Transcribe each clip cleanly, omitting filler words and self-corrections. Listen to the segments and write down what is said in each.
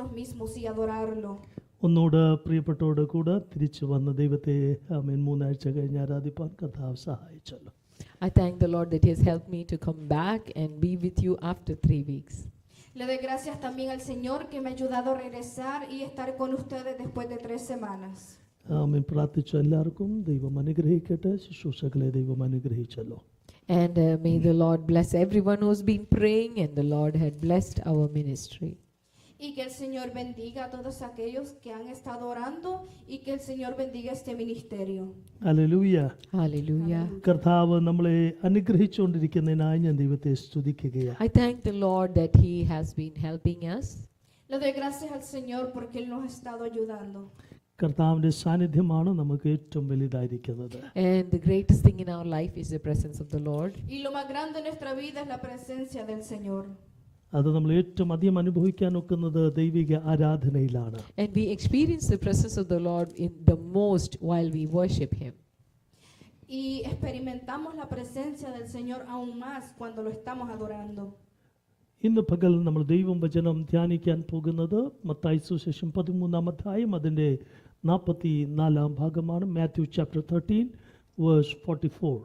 nosotros mismos y adorarlo. ഒന്നുകൂടെ പ്രിയപ്പെട്ടവരുടെ കൂടെ തിരിച്ചു വന്ന ദൈവത്തെ ആമേൻ 3 ആഴ്ച കഴിഞ്ഞ് ആരാധിപ്പാൻ കർത്താവ് സഹായിച്ചല്ലോ. I thank the Lord that He has helped me to come back and be with you after 3 weeks. Le doy gracias también al Señor que me ha ayudado a regresar y estar con ustedes después de 3 semanas. ആമേൻ. പ്രാർത്ഥിച്ച എല്ലാവർക്കും ദൈവം അനുഗ്രഹിക്കട്ടെ. ശുശ്രൂഷകളെ ദൈവം അനുഗ്രഹിച്ചല്ലോ. And may the Lord bless everyone who's been praying, and the Lord had blessed our ministry. Y que el Señor bendiga a todos aquellos que han estado orando y que el Señor bendiga este ministerio. Hallelujah. Hallelujah. കർത്താവ് നമ്മളെ അനുഗ്രഹിച്ചുകൊണ്ടിരിക്കുന്നതിനായി ഞാൻ ദൈവത്തെ സ്തുതിക്കുകയാണ്. I thank the Lord that He has been helping us. Le doy gracias al Señor porque Él nos ha estado ayudando. കർത്താവിൻ്റെ സാന്നിധ്യമാണ് നമുക്ക് ഏറ്റവും വലുതായിരിക്കുന്നത്. And the greatest thing in our life is the presence of the Lord. Y lo más grande en nuestra vida es la presencia del Señor. അത് നമ്മൾ ഏറ്റവും അധികം അനുഭവിക്കാൻ ഒക്കുന്നത് ദൈവിക ആരാധനയിലാണ്. And we experience the presence of the Lord in the most while we worship Him. Y experimentamos la presencia del Señor aún más cuando lo estamos adorando. ഇന്ന് പകൽ നമ്മൾ ദൈവം വചനം ധ്യാനിക്കാൻ പോകുന്നത് മത്തായി സുവിശേഷം 13-ാം അധ്യായം അതിൻ്റെ 44-ാം ഭാഗമാണ്. Matthew chapter 13 verse 44.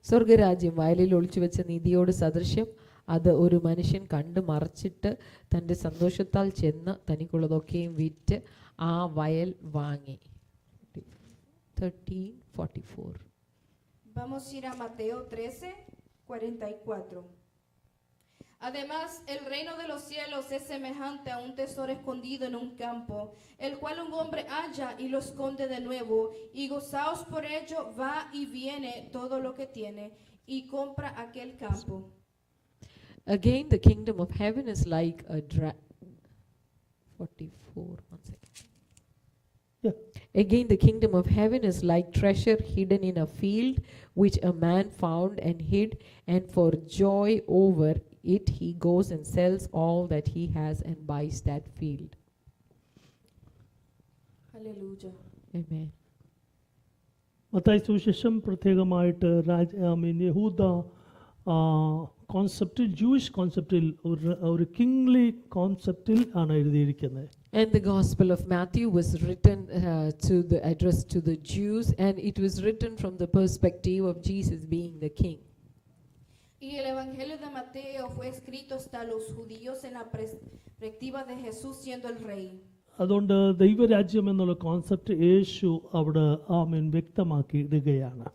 സ്വർഗരാജ്യം വയലിൽ ഒളിച്ചു വെച്ച നിധിയോട് സദൃശ്യം. അത് ഒരു മനുഷ്യൻ കണ്ടു മറച്ചിട്ട് തൻ്റെ സന്തോഷത്താൽ ചെന്ന് തനിക്കുള്ളതൊക്കെയും വിറ്റ് ആ വയൽ വാങ്ങി. 13:44. Vamos a ir a Mateo 13:44. Además, el reino de los cielos es semejante a un tesoro escondido en un campo, el cual un hombre halla y lo esconde de nuevo, y gozaos por ello, va y viene todo lo que tiene, y compra aquel campo. Again, the kingdom of heaven is like a 44. One second. Yeah. Again, the kingdom of heaven is like treasure hidden in a field, which a man found and hid, and for joy over it he goes and sells all that he has and buys that field. Aleluya. Amen. Mathai സുവിശേഷം പ്രത്യേകമായിട്ട് യഹൂദ കോൺസെപ്റ്റിൽ, Jewish കോൺസെപ്റ്റിൽ ഒരു kingly കോൺസെപ്റ്റിൽ ആണ് എഴുതിയിരിക്കുന്നത്. And the Gospel of Matthew was written addressed to the Jews, and it was written from the perspective of Jesus being the king. Y el Evangelio de Mateo fue escrito hasta los judíos en la perspectiva de Jesús siendo el rey. അതുകൊണ്ട് ദൈവരാജ്യം എന്നുള്ള concept യേശു അവിടെ വ്യക്തമാക്കി ഇടുകയാണ്.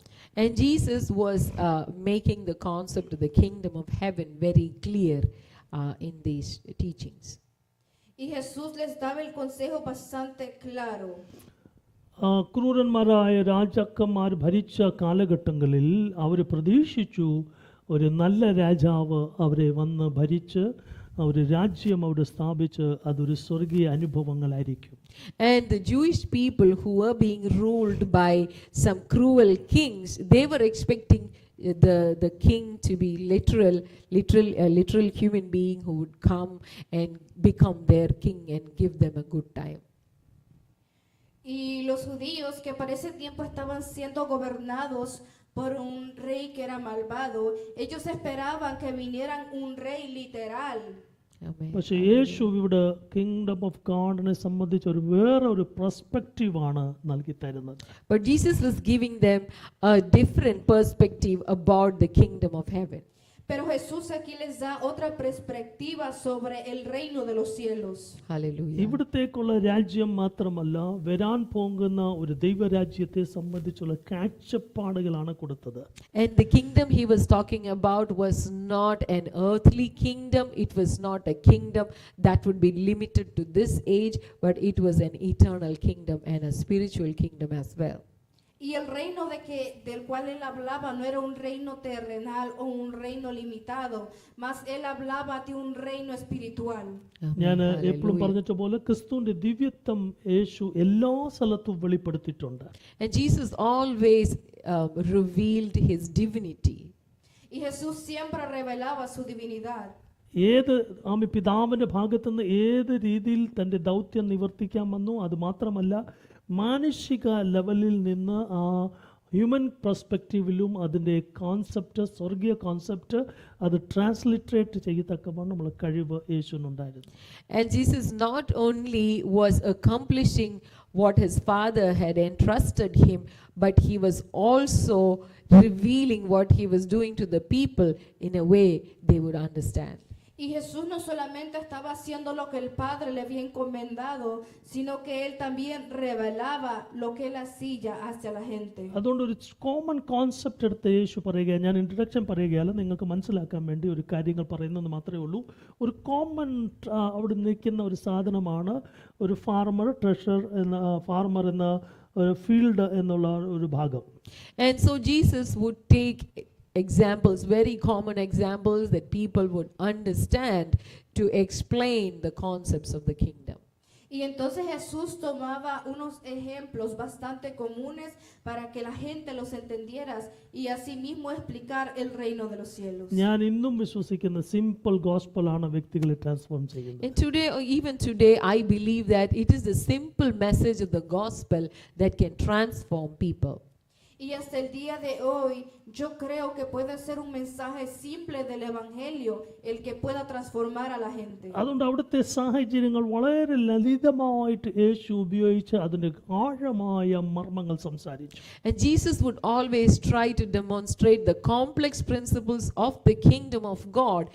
And Jesus was making the concept of the kingdom of heaven very clear in these teachings. Y Jesús les daba el consejo bastante claro. ക്രൂരന്മാരായ രാജാക്കന്മാർ ഭരിച്ച കാലഘട്ടങ്ങളിൽ അവർ പ്രതീക്ഷിച്ചു ഒരു നല്ല രാജാവ് അവരെ വന്ന് ഭരിച്ച് ഒരു രാജ്യം അവിടെ സ്ഥാപിച്ച് അതൊരു സ്വർഗീയ അനുഭവങ്ങളായിരിക്കും. And the Jewish people who were being ruled by some cruel kings, they were expecting the king to be a literal human being who would come and become their king and give them a good time. Y los judíos que para ese tiempo estaban siendo gobernados por un rey que era malvado, ellos esperaban que vinieran un rey literal. പക്ഷേ യേശു ഇവിടെ kingdom of ഗോഡിനെ സംബന്ധിച്ച് വേറൊരു പെർസ്പെക്റ്റീവാണ് നൽകി തരുന്നത്. But Jesus was giving them a different perspective about the kingdom of heaven. Pero Jesús aquí les da otra perspectiva sobre el reino de los cielos. Hallelujah. ഇവിടത്തേക്കുള്ള രാജ്യം മാത്രമല്ല, വരാൻ പോകുന്ന ഒരു ദൈവരാജ്യത്തെ സംബന്ധിച്ചുള്ള കാഴ്ചപ്പാടുകളാണ് കൊടുത്തത്. And the kingdom he was talking about was not an earthly kingdom. It was not a kingdom that would be limited to this age, but it was an eternal kingdom and a spiritual kingdom as well. Y el reino del cual él hablaba no era un reino terrenal o un reino limitado, mas él hablaba de un reino espiritual. ഞാൻ എപ്പോഴും പറഞ്ഞിട്ട് പോലെ ക്രിസ്തുവിന്റെ ദിവ്യത്വം യേശു എല്ലാ സ്ഥലത്തും വെളിപ്പെടുത്തിയിട്ടുണ്ട്. And Jesus always revealed his divinity. Y Jesús siempre revelaba su divinidad. ഏത് പിതാവിന്റെ ഭാഗത്തുനിന്ന് ഏത് രീതിയിൽ തൻ്റെ ദൗത്യം നിവർത്തിക്കാമെന്നോ അത് മാത്രമല്ല മാനുഷിക ലെവലിൽ നിന്ന് ആ ഹ്യൂമൻ പെർസ്പെക്റ്റീവിലും അതിൻ്റെ കോൺസെപ്റ്റ്, സ്വർഗീയ കോൺസെപ്റ്റ് അത് ട്രാൻസ്ലിറ്ററേറ്റ് ചെയ്യത്തക്കവണ്ണം നമ്മളെ കഴിവ് യേശുവിനുണ്ടായിരുന്നു. And Jesus not only was accomplishing what his Father had entrusted him, but he was also revealing what he was doing to the people in a way they would understand. Y Jesús no solamente estaba haciendo lo que el Padre le había encomendado, sino que Él también revelaba lo que Él hacía hacia la gente. അതുകൊണ്ട് ഒരു common concept എടുത്ത് യേശു പറയുക. ഞാൻ introduction പറയുകയല്ല, നിങ്ങൾക്ക് മനസ്സിലാക്കാൻ വേണ്ടി ഒരു കാര്യങ്ങൾ പറയുന്നത് മാത്രമേ ഉള്ളൂ. ഒരു കോമൺ അവിടെ നിൽക്കുന്ന ഒരു സാധനമാണ് ഒരു ഫാർമർ, ട്രഷർ എന്ന ഫാർമർ എന്ന ഫീൽഡ് എന്നുള്ള ഒരു ഭാഗം. And so Jesus would take examples, very common examples that people would understand to explain the concepts of the kingdom. Y entonces Jesús tomaba unos ejemplos bastante comunes para que la gente los entendiera y asimismo explicar el reino de los cielos. ഞാൻ ഇന്നും വിശ്വസിക്കുന്ന simple gospel ആണ് വ്യക്തികളെ transform ചെയ്യുന്നത്. And today, or even today, I believe that it is the simple message of the gospel that can transform people. Y hasta el día de hoy, yo creo que puede ser un mensaje simple del Evangelio el que pueda transformar a la gente. അതുകൊണ്ട് അവിടുത്തെ സാഹചര്യങ്ങൾ വളരെ ലളിതമായിട്ട് യേശു ഉപയോഗിച്ച് അതിൻ്റെ ആഴമായ മർമ്മങ്ങൾ സംസാരിച്ചു. And Jesus would always try to demonstrate the complex principles of the kingdom of God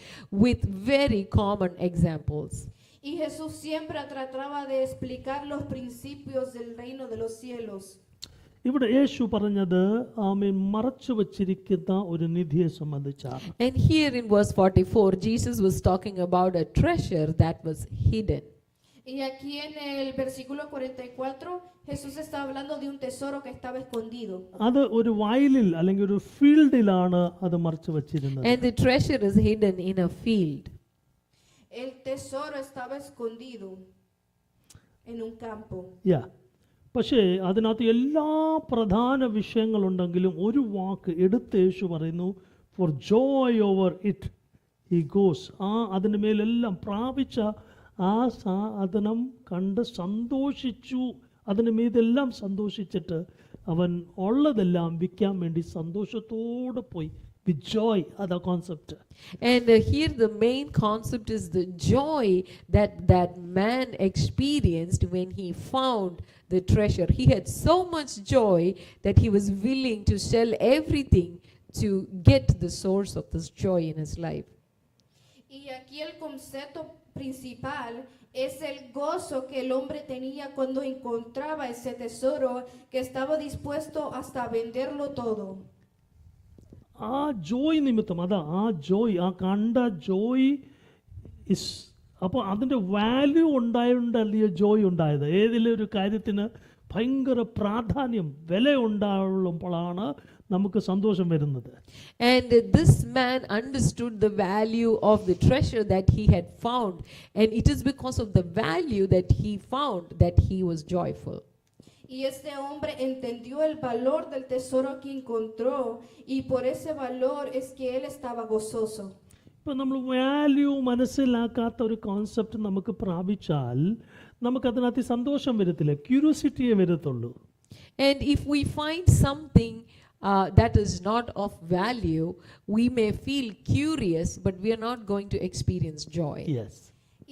with very common examples. Y Jesús siempre trataba de explicar los principios del reino de los cielos. ഇവിടെ യേശു പറഞ്ഞത് ആമേൻ മറച്ചു വച്ചിരിക്കുന്ന ഒരു നിധിയെ സംബന്ധിച്ചാണ്. And here in verse 44, Jesus was talking about a treasure that was hidden. Y aquí en el versículo 44, Jesús está hablando de un tesoro que estaba escondido. അത് ഒരു വയലിൽ അല്ലെങ്കിൽ ഒരു ഫീൽഡിലാണ് അത് മറച്ചു വച്ചിരുന്നത്. And the treasure is hidden in a field. El tesoro estaba escondido en un campo. പക്ഷേ അതിനകത്ത് എല്ലാ പ്രധാന വിഷയങ്ങളുണ്ടെങ്കിലും ഒരു വാക്ക് എടുത്ത് യേശു പറയുന്നു, for joy over it he goes. അതിന് മേലെല്ലാം പ്രാപിച്ച ആ സാധനം കണ്ട് സന്തോഷിച്ചു. അതിന് മീതെല്ലാം സന്തോഷിച്ചിട്ട് അവൻ ഉള്ളതെല്ലാം വിൽക്കാൻ വേണ്ടി സന്തോഷത്തോടെ പോയി. With joy, other concept. And here the main concept is the joy that man experienced when he found the treasure. He had so much joy that he was willing to sell everything to get the source of this joy in his life. Y aquí el concepto principal es el gozo que el hombre tenía cuando encontraba ese tesoro, que estaba dispuesto hasta venderlo todo. ആ ജോയ് നിമിത്തം ആ ജോയ്, ആ കണ്ട Joy is, അപ്പോൾ അതിൻ്റെ value ഉണ്ടായിട്ടുണ്ടല്ലോ Joy ഉണ്ടായത്. ഏതെങ്കിലും ഒരു കാര്യത്തിന് ഭയങ്കര പ്രാധാന്യം, വില ഉണ്ടാകുമ്പോഴാണ് നമുക്ക് സന്തോഷം വരുന്നത്. And this man understood the value of the treasure that he had found, and it is because of the value that he found that he was joyful. Y este hombre entendió el valor del tesoro que encontró, y por ese valor es que él estaba gozoso. ഇപ്പം നമ്മൾ value മനസ്സിലാക്കാത്ത ഒരു concept നമുക്ക് പ്രാപിച്ചാൽ നമുക്കതിനകത്ത് സന്തോഷം വരത്തില്ല, ക്യൂരിയോസിറ്റിയെ വരത്തുള്ളൂ. And if we find something that is not of value, we may feel curious, but we are not going to experience joy. Yes.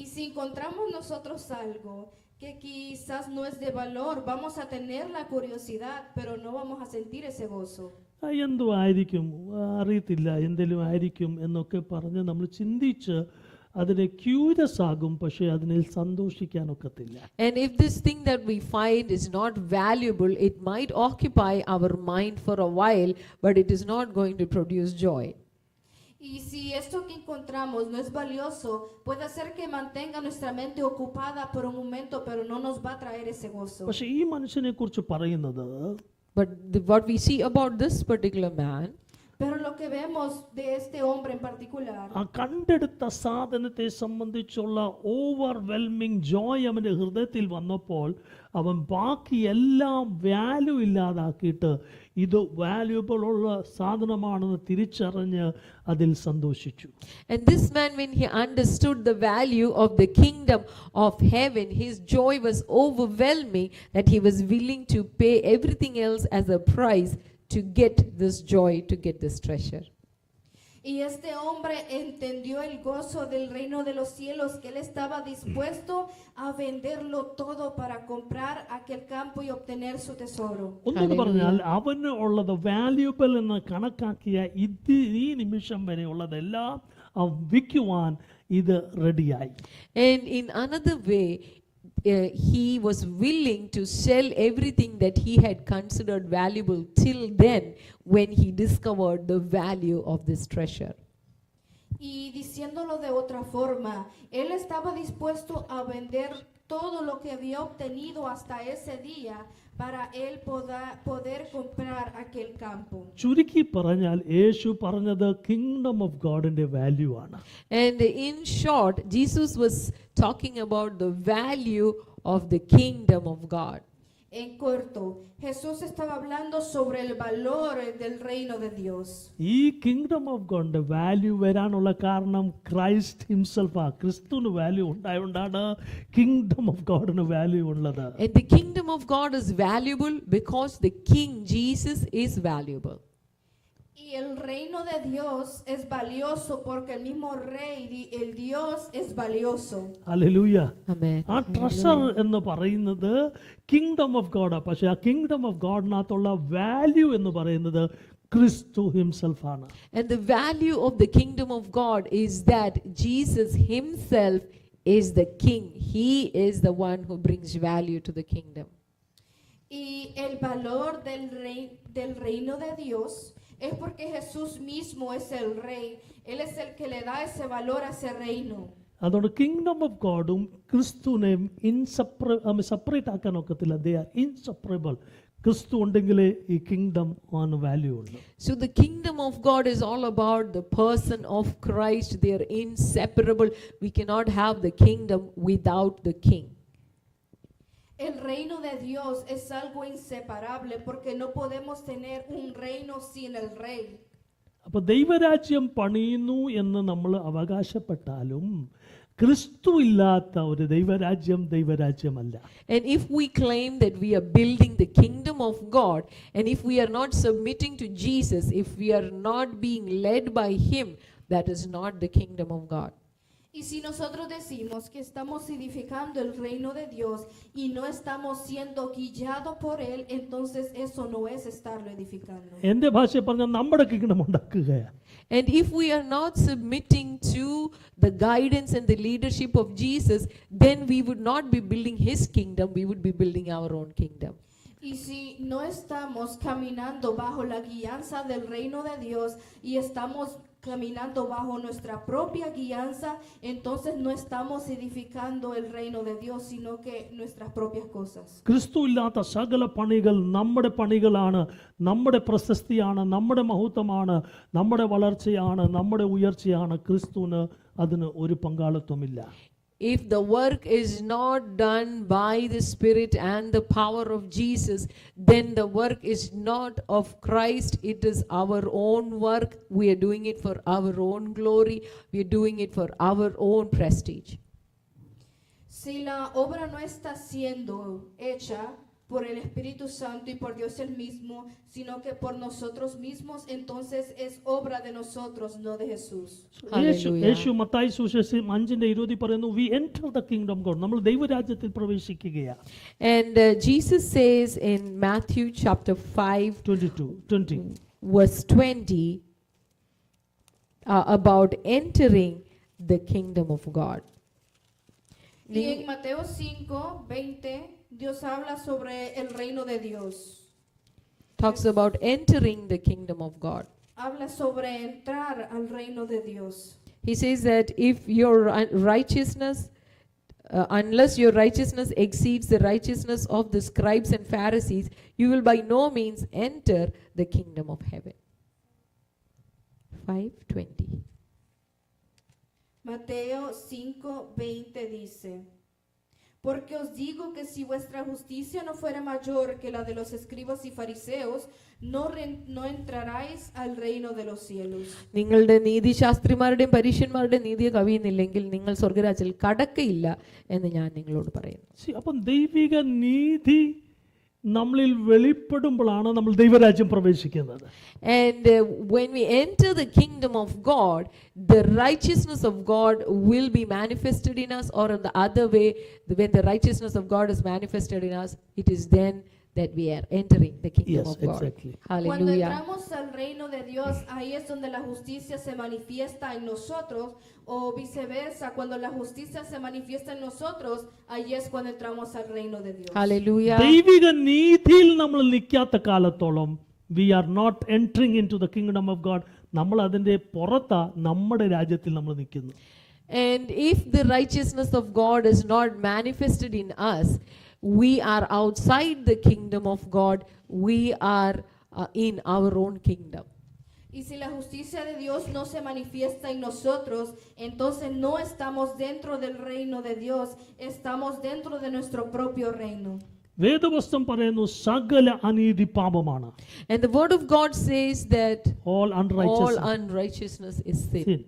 Y si encontramos nosotros algo que quizás no es de valor, vamos a tener la curiosidad, pero no vamos a sentir ese gozo. എന്തോ ആയിരിക്കും, അറിയത്തില്ല, എന്തെങ്കിലും ആയിരിക്കും എന്നൊക്കെ പറഞ്ഞ് നമ്മൾ ചിന്തിച്ച് അതിനെ ക്യൂരിയസ് ആകും, പക്ഷേ അതിനെ സന്തോഷിക്കാനൊക്കത്തില്ല. And if this thing that we find is not valuable, it might occupy our mind for a while, but it is not going to produce joy. Y si esto que encontramos no es valioso, puede ser que mantenga nuestra mente ocupada por un momento, pero no nos va a traer ese gozo. പക്ഷേ ഈ മനുഷ്യനെ കുറിച്ച് പറയുന്നത്, But what we see about this particular man, pero lo que vemos de este hombre en particular, ആ കണ്ടെടുത്ത സാധനത്തെ സംബന്ധിച്ചുള്ള overwhelming Joy അവൻ്റെ ഹൃദയത്തിൽ വന്നപ്പോൾ അവൻ ബാക്കി എല്ലാം വാല്യൂ ഇല്ലാതാക്കിയിട്ട് ഇത് വാല്യൂബിൾ ഉള്ള സാധനമാണെന്ന് തിരിച്ചറിഞ്ഞ് അതിൽ സന്തോഷിച്ചു. and this man, when he understood the value of the kingdom of heaven, his joy was overwhelming that he was willing to pay everything else as a price to get this joy, to get this treasure. Y este hombre entendió el gozo del reino de los cielos, que él estaba dispuesto a venderlo todo para comprar aquel campo y obtener su tesoro. ഒന്നെന്ന് പറഞ്ഞാൽ അവന് ഉള്ളത് valuable എന്ന് കണക്കാക്കിയ ഈ നിമിഷം വരെ ഉള്ളതെല്ലാം വിൽക്കുവാൻ ഇത് റെഡിയായി. And in another way, he was willing to sell everything that he had considered valuable till then, when he discovered the value of this treasure. Y diciéndolo de otra forma, él estaba dispuesto a vender todo lo que había obtenido hasta ese día para él poder comprar aquel campo. ചുരുക്കി പറഞ്ഞാൽ യേശു പറഞ്ഞത് kingdom of ഗോഡിന്റെ value ആണ്. And in short, Jesus was talking about the value of the kingdom of God. En corto, Jesús estaba hablando sobre el valor del reino de Dios. ഈ kingdom of ഗോഡിന്റെ value വരാനുള്ള കാരണം Christ himself, ക്രിസ്തുവിന് value ഉണ്ടായതുകൊണ്ടാണ് kingdom of ഗോഡിന് value ഉള്ളത്. And the kingdom of God is valuable because the King Jesus is valuable. Y el reino de Dios es valioso porque el mismo rey, el Dios, es valioso. Hallelujah. Amen. ആ treasure എന്ന് പറയുന്നത് kingdom of ഗോഡാ. പക്ഷെ ആ kingdom of ഗോഡിനകത്തുള്ള value എന്ന് പറയുന്നത് ക്രിസ്തു himself ആണ്. And the value of the kingdom of God is that Jesus himself is the king. He is the one who brings value to the kingdom. Y el valor del reino de Dios es porque Jesús mismo es el rey. Él es el que le da ese valor a ese reino. അതുകൊണ്ട് kingdom of ഗോഡും ക്രിസ്തുവിനെയും separate ആക്കാൻ ഒക്കത്തില്ല. They are inseparable. ക്രിസ്തു ഉണ്ടെങ്കിലേ ഈ kingdom ആണ് value ഉള്ളൂ. So the kingdom of God is all about the person of Christ. They are inseparable. We cannot have the kingdom without the king. El reino de Dios es algo inseparable porque no podemos tener un reino sin el rey. അപ്പോൾ ദൈവരാജ്യം പണിയുന്നു എന്ന് നമ്മൾ അവകാശപ്പെട്ടാലും ക്രിസ്തു ഇല്ലാത്ത ഒരു ദൈവരാജ്യമല്ല. And if we claim that we are building the kingdom of God, and if we are not submitting to Jesus, if we are not being led by him, that is not the kingdom of God. Y si nosotros decimos que estamos edificando el reino de Dios y no estamos siendo guiados por él, entonces eso no es estarlo edificando. എൻ്റെ ഭാഷയിൽ പറഞ്ഞാൽ നമ്മുടെ kingdom ഉണ്ടാക്കുകയാണ്. And if we are not submitting to the guidance and the leadership of Jesus, then we would not be building his kingdom, we would be building our own kingdom. Y si no estamos caminando bajo la guianza del reino de Dios y estamos caminando bajo nuestra propia guianza, entonces no estamos edificando el reino de Dios, sino que nuestras propias cosas. ക്രിസ്തു ഇല്ലാത്ത സകല പണികൾ നമ്മുടെ പണികളാണ്, നമ്മുടെ പ്രശസ്തിയാണ്, നമ്മുടെ മഹത്വമാണ്, നമ്മുടെ വളർച്ചയാണ്, നമ്മുടെ ഉയർച്ചയാണ്. ക്രിസ്തുവിന് അതിന് ഒരു പങ്കാളിത്തമില്ല. If the work is not done by the Spirit and the power of Jesus, then the work is not of Christ. It is our own work. We are doing it for our own glory. We are doing it for our own prestige. Si la obra no está siendo hecha por el Espíritu Santo y por Dios el mismo, sino que por nosotros mismos, entonces es obra de nosotros, no de Jesús. യേശു മത്തായി സുവിശേഷം 5:20 പറയുന്നു, we enter the kingdom of God. നമ്മൾ ദൈവരാജ്യത്തിൽ പ്രവേശിക്കുകയാണ്. And Jesus says in Matthew chapter 5:20 verse 20 about entering the kingdom of God. Y en Mateo 5:20 Dios habla sobre el reino de Dios. Talks about entering the kingdom of God. Habla sobre entrar al reino de Dios. He says that if your righteousness, unless your righteousness exceeds the righteousness of the scribes and Pharisees, you will by no means enter the kingdom of heaven. 5:20. Mateo 5:20 dice: Porque os digo que si vuestra justicia no fuera mayor que la de los escribas y fariseos, no entraráis al reino de los cielos. നിങ്ങളുടെ നീതിശാസ്ത്രിമാരുടെയും പരീശന്മാരുടെയും നീതിയെ കവിയുന്നില്ലെങ്കിൽ നിങ്ങൾ സ്വർഗ്ഗരാജ്യത്തിൽ കടക്കയില്ല എന്ന് ഞാൻ നിങ്ങളോട് പറയുന്നു. അപ്പം ദൈവിക നീതി നമ്മളിൽ വെളിപ്പെടുമ്പോഴാണ് നമ്മൾ ദൈവരാജ്യം പ്രവേശിക്കുന്നത്. And when we enter the kingdom of God, the righteousness of God will be manifested in us, or in the other way, when the righteousness of God is manifested in us, it is then that we are entering the kingdom Yes, of God. exactly. Cuando Hallelujah. entramos al reino de Dios, ahí es donde la justicia se manifiesta en nosotros, o viceversa, cuando la justicia se manifiesta en nosotros, ahí es cuando entramos al reino de Dios. Hallelujah. ദൈവിക നീതിയിൽ നമ്മൾ നിൽക്കാത്ത കാലത്തോളം we are not entering into the kingdom of God. നമ്മൾ അതിൻ്റെ പുറത്താ നമ്മുടെ രാജ്യത്തിൽ നമ്മൾ നിൽക്കുന്നു. And if the righteousness of God is not manifested in us, we are outside the kingdom of God. We are in our own kingdom. Y si la justicia de Dios no se manifiesta en nosotros, entonces no estamos dentro del reino de Dios, estamos dentro de nuestro propio reino. വേദപുസ്തകം പറയുന്നു സകല അനീതി പാപമാണ്. And the word of God says that All all unrighteousness is sin. sin.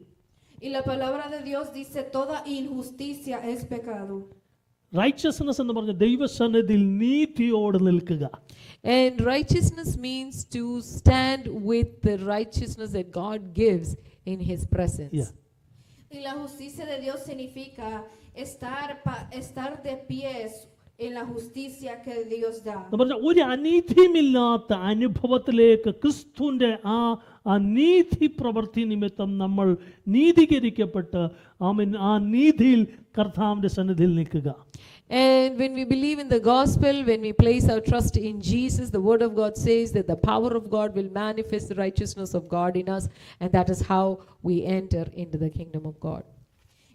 Y la palabra de Dios dice toda injusticia es pecado. Righteousness എന്ന് പറഞ്ഞ ദൈവസന്നിധിയിൽ നീതിയോട് നിൽക്കുക. And righteousness means to stand with the righteousness that God gives in His presence. Yeah. Y la justicia de Dios significa estar de pies en la justicia que Dios da. എന്ന് പറഞ്ഞാൽ ഒരു അനീതിയുമില്ലാത്ത അനുഭവത്തിലേക്ക് ക്രിസ്തുവിൻ്റെ ആ നീതി പ്രവൃത്തി നിമിത്തം നമ്മൾ നീതീകരിക്കപ്പെട്ട് ആ നീതിയിൽ കർത്താവിൻ്റെ സന്നിധിയിൽ നിൽക്കുക. And when we believe in the gospel, when we place our trust in Jesus, the word of God says that the power of God will manifest the righteousness of God in us, and that is how we enter into the kingdom of God.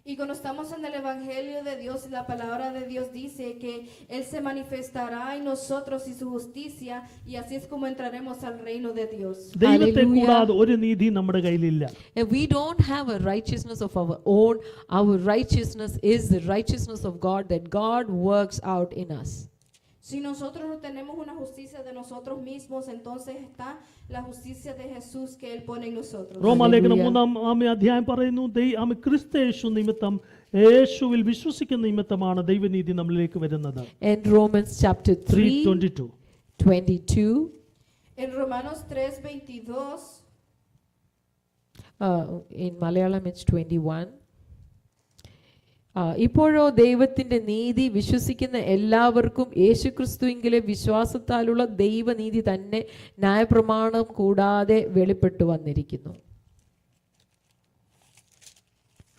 Y cuando estamos en el Evangelio de Dios, la palabra de Dios dice que Él se manifestará en nosotros y su justicia, y así es como entraremos al reino de Dios. ദൈവത്തെ കൂടാതെ ഒരു നീതി നമ്മുടെ കയ്യിലില്ല. And we don't have a righteousness of our own. Our righteousness is the righteousness of God that God works out in us. Si nosotros no tenemos una justicia de nosotros mismos, entonces está la justicia de Jesús que Él pone en nosotros. റോമാലേഖനം 3-ാം അധ്യായം പറയുന്നു ക്രിസ്തയേശു നിമിത്തം യേശുവിൽ വിശ്വസിക്കുന്ന നിമിത്തമാണ് ദൈവനീതി നമ്മളിലേക്ക് വരുന്നത്. And Romans chapter 3:22. En Romanos 3:22. In Malayalam it's 21. ഇപ്പോഴോ ദൈവത്തിന്റെ നീതി വിശ്വസിക്കുന്ന എല്ലാവർക്കും യേശുക്രിസ്തുവിലെ വിശ്വാസത്താലുള്ള ദൈവനീതി തന്നെ ന്യായപ്രമാണം കൂടാതെ വെളിപ്പെട്ടു വന്നിരിക്കുന്നു.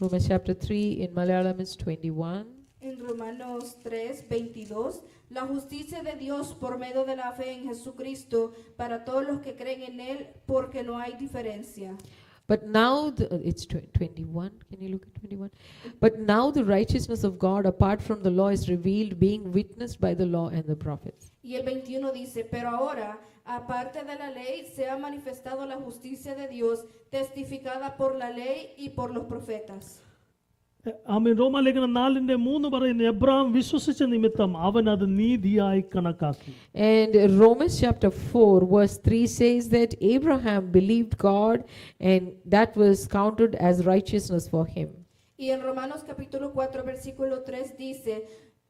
Romans chapter 3 in Malayalam is 21. En Romanos 3:22, la justicia de Dios por medio de la fe en Jesucristo para todos los que creen en Él, porque no hay diferencia. But now it's 21. Can you look at 21? But now the righteousness of God apart from the law is revealed, being witnessed by the law and the prophets. Y el 21 dice, pero ahora, aparte de la ley, se ha manifestado la justicia de Dios, testificada por la ley y por los profetas. റോമാലേഖനം 4:3 പറയുന്നു Abraham വിശ്വസിച്ച നിമിത്തം അവൻ അത് നീതിയായി കണക്കാക്കി. And Romans chapter 4 verse 3 says that Abraham believed God and that was counted as righteousness for him. Y en Romanos capítulo 4 versículo 3 dice,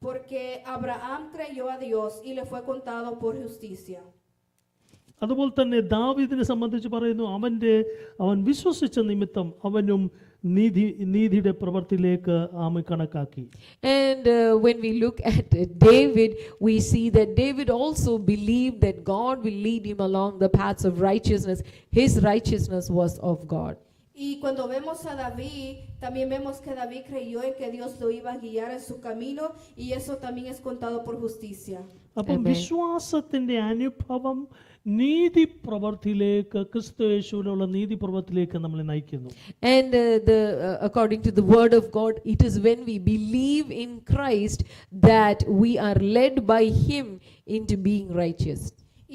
porque Abraham creyó a Dios y le fue contado por justicia. അതുപോലെ തന്നെ ദാവീദിനെ സംബന്ധിച്ച് പറയുന്നു അവൻ വിശ്വസിച്ച നിമിത്തം അവനും നീതിയുടെ പ്രവൃത്തിയിലേക്ക് കണക്കാക്കി. And when we look at David, we see that David also believed that God will lead him along the paths of righteousness. His righteousness was of God. Y cuando vemos a David, también vemos que David creyó en que Dios lo iba a guiar en su camino, y eso también es contado por justicia. അപ്പം വിശ്വാസത്തിന്റെ അനുഭവം നീതി പ്രവൃത്തിയിലേക്ക് ക്രിസ്തുയേശുവിലുള്ള നീതി പ്രവൃത്തിയിലേക്ക് നമ്മളെ നയിക്കുന്നു. And according to the word of God, it is when we believe in Christ that we are led by him into being righteous.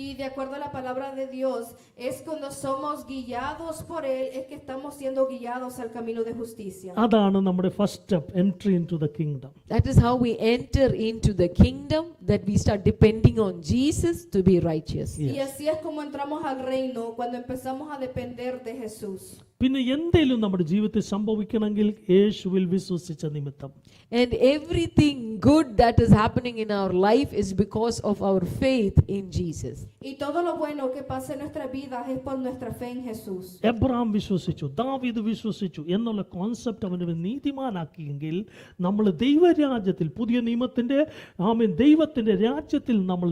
Y de acuerdo a la palabra de Dios, es cuando somos guiados por Él, es que estamos siendo guiados al camino de justicia. അതാണ് നമ്മുടെ first step, entry into the kingdom. That is how we enter into the kingdom, that we start depending on Jesus to be righteous. Yes. Y así es como entramos al reino, cuando empezamos a depender de Jesús. പിന്നെ എന്തെങ്കിലും നമ്മുടെ ജീവിതത്തിൽ സംഭവിക്കണമെങ്കിൽ യേശുവിൽ വിശ്വസിച്ച നിമിത്തം. And everything good that is happening in our life is because of our faith in Jesus. Y todo lo bueno que pasa en nuestra vida es por nuestra fe en Jesús. Abraham വിശ്വസിച്ചു, ദാവീദ് വിശ്വസിച്ചു എന്നുള്ള concept അവനെ നീതിമാനാക്കിയെങ്കിൽ നമ്മൾ ദൈവരാജ്യത്തിൽ, പുതിയ നിയമത്തിൻ്റെ ദൈവത്തിൻ്റെ രാജ്യത്തിൽ നമ്മൾ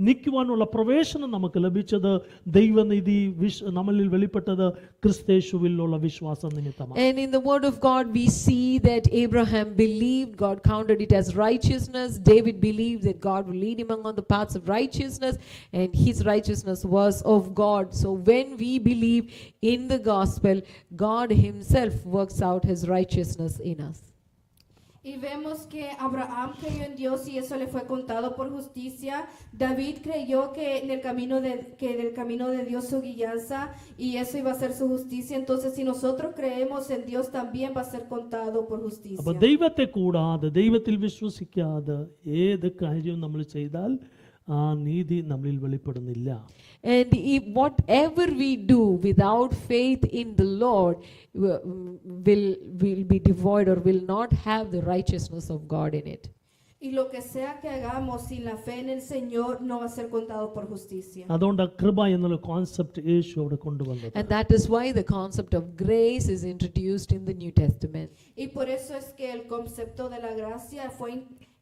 നിൽക്കുവാനുള്ള പ്രവേശനം നമുക്ക് ലഭിച്ചത് ദൈവനീതി നമ്മളിൽ വെളിപ്പെട്ടത് ക്രിസ്തേശുവിലുള്ള വിശ്വാസം നിമിത്തമാണ്. And in the word of God we see that Abraham believed, God counted it as righteousness. David believed that God will lead him along the paths of righteousness, and his righteousness was of God. So when we believe in the gospel, God himself works out his righteousness in us. Y vemos que Abraham creyó en Dios y eso le fue contado por justicia. David creyó que del camino de Dios su guianza y eso iba a ser su justicia. Entonces, si nosotros creemos en Dios, también va a ser contado por justicia. അപ്പോൾ ദൈവത്തെ കൂടാതെ, ദൈവത്തിൽ വിശ്വസിക്കാതെ ഏത് കാര്യം നമ്മൾ ചെയ്താൽ ആ നീതി നമ്മളിൽ വെളിപ്പെടുന്നില്ല. And if whatever we do without faith in the Lord will be devoid or will not have the righteousness of God in it. Y lo que sea que hagamos sin la fe en el Señor no va a ser contado por justicia. അതുകൊണ്ട് കൃപ എന്നുള്ള concept യേശു അവിടെ കൊണ്ടുവന്നത്. And that is why the concept of grace is introduced in the New Testament. Y por eso es que el concepto de la gracia fue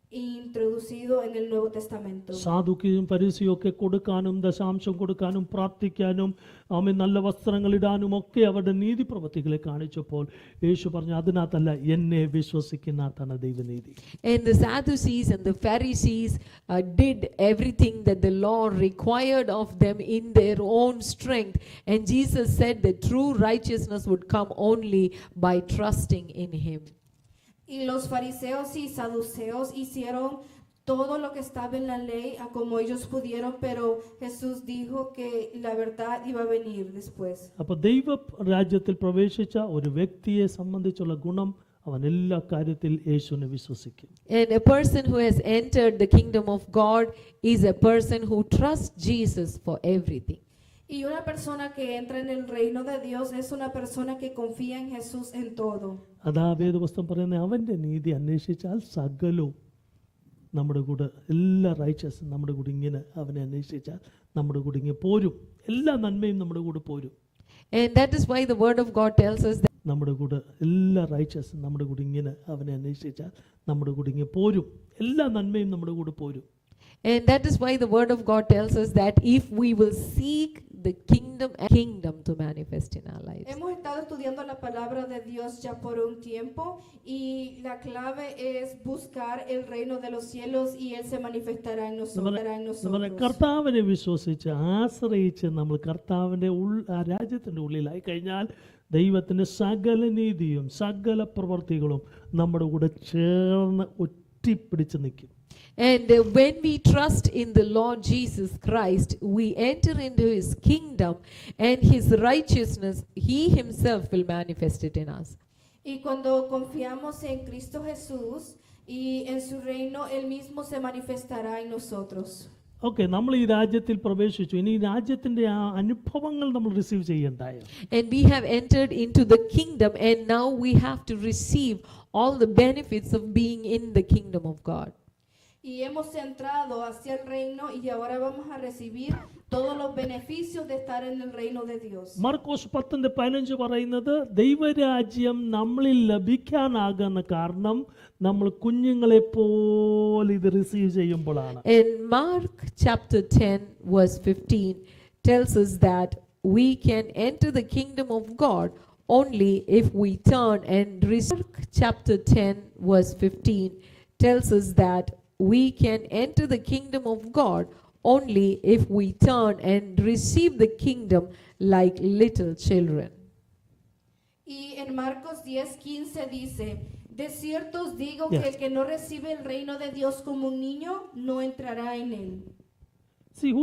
introducido en el Nuevo Testamento. സാധുക്യം പരിസയും ഒക്കെ കൊടുക്കാനും ദശാംശം കൊടുക്കാനും പ്രാർത്ഥിക്കാനും നല്ല വസ്ത്രങ്ങൾ ഇടാനും ഒക്കെ അവരുടെ നീതി പ്രവൃത്തികളെ കാണിച്ചപ്പോൾ യേശു പറഞ്ഞു, അതിനകത്തല്ല, എന്നെ വിശ്വസിക്കുന്നതാണ് ദൈവനീതി. And the Sadducees and the Pharisees did everything that the law required of them in their own strength, and Jesus said that true righteousness would come only by trusting in him. Y los fariseos y saduceos hicieron todo lo que estaba en la ley a como ellos pudieron, pero Jesús dijo que la verdad iba a venir después. അപ്പോൾ ദൈവ രാജ്യത്തിൽ പ്രവേശിച്ച ഒരു വ്യക്തിയെ സംബന്ധിച്ചുള്ള ഗുണം, അവൻ എല്ലാ കാര്യത്തിൽ യേശുവിനെ വിശ്വസിക്കും. And a person who has entered the kingdom of God is a person who trusts Jesus for everything. Y una persona que entra en el reino de Dios es una persona que confía en Jesús en todo. അതാ വേദപുസ്തകം പറയുന്നത്, അവൻ്റെ നീതി അന്വേഷിച്ചാൽ സകലവും നമ്മുടെ കൂടെ, എല്ലാ റൈച്ചസും നമ്മുടെ കൂടെ ഇങ്ങനെ അവനെ അന്വേഷിച്ചാൽ നമ്മുടെ കൂടെ ഇങ്ങനെ പോരും, എല്ലാ നന്മയും നമ്മുടെ കൂടെ പോരും. And that is why the word of God tells us that നമ്മുടെ കൂടെ എല്ലാ റൈച്ചസും നമ്മുടെ കൂടെ ഇങ്ങനെ അവനെ അന്വേഷിച്ചാൽ നമ്മുടെ കൂടെ ഇങ്ങനെ പോരും, എല്ലാ നന്മയും നമ്മുടെ കൂടെ പോരും. And that is why the word of God tells us that if we will seek the kingdom to manifest in our lives. Hemos estado estudiando la palabra de Dios ya por un tiempo y la clave es buscar el reino de los cielos y él se manifestará en nosotros. കർത്താവിനെ വിശ്വസിച്ച് ആശ്രയിച്ച് നമ്മൾ കർത്താവിൻ്റെ രാജ്യത്തിൻ്റെ ഉള്ളിലായി കഴിഞ്ഞാൽ ദൈവത്തിൻ്റെ സകല നീതിയും സകല പ്രവർത്തികളും നമ്മുടെ കൂടെ ചേർന്ന് ഒറ്റിപ്പിടിച്ച് നിൽക്കും. And when we trust in the Lord Jesus Christ, we enter into his kingdom, and his righteousness, he himself will manifest it in us. Y cuando confiamos en Cristo Jesús y en su reino, él mismo se manifestará en nosotros. Okay, നമ്മൾ ഈ രാജ്യത്തിൽ പ്രവേശിച്ചു, ഇനി ഈ രാജ്യത്തിൻ്റെ ആ അനുഭവങ്ങൾ നമ്മൾ receive ചെയ്യണ്ടായോ? And we have entered into the kingdom, and now we have to receive all the benefits of being in the kingdom of God. Y hemos entrado hacia el reino y ahora vamos a recibir todos los beneficios de estar en el reino de Dios. മർക്കോസ് 10:15 പറയുന്നത്, ദൈവരാജ്യം നമ്മളിൽ ലഭിക്കാനാകുന്ന കാരണം നമ്മൾ കുഞ്ഞുങ്ങളെ പോലെ ഇത് receive ചെയ്യുമ്പോഴാണ്. And Mark chapter 10 verse 15 tells us that we can enter the kingdom of God only if we turn and receive. Mark chapter 10 verse 15 tells us that we can enter the kingdom of God only if we turn and receive the kingdom like little children. Y en Marcos 10:15 dice, de cierto os digo Yes. que el que no recibe el reino de Dios como un niño no entrará en él. See,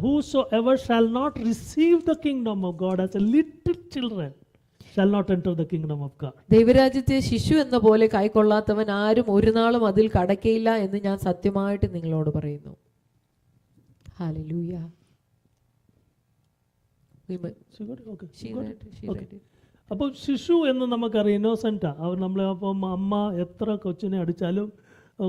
whosoever shall not receive the kingdom of God as a little children shall not enter the kingdom of God. ദൈവരാജ്യത്തെ ശിശു എന്ന പോലെ കൈക്കൊള്ളാത്തവൻ ആരും ഒരു നാളും അതിൽ കടക്കയില്ല എന്ന് ഞാൻ സത്യമായിട്ട് നിങ്ങളോട് പറയുന്നു. Hallelujah. We might, Okay. she Got read, it? she Okay. read it. അപ്പോൾ ശിശു എന്ന് നമുക്കറിയാം ഇന്നോസെൻറ്റാ. അവർ നമ്മളെ അപ്പം അമ്മ എത്ര കൊച്ചിനെ അടിച്ചാലും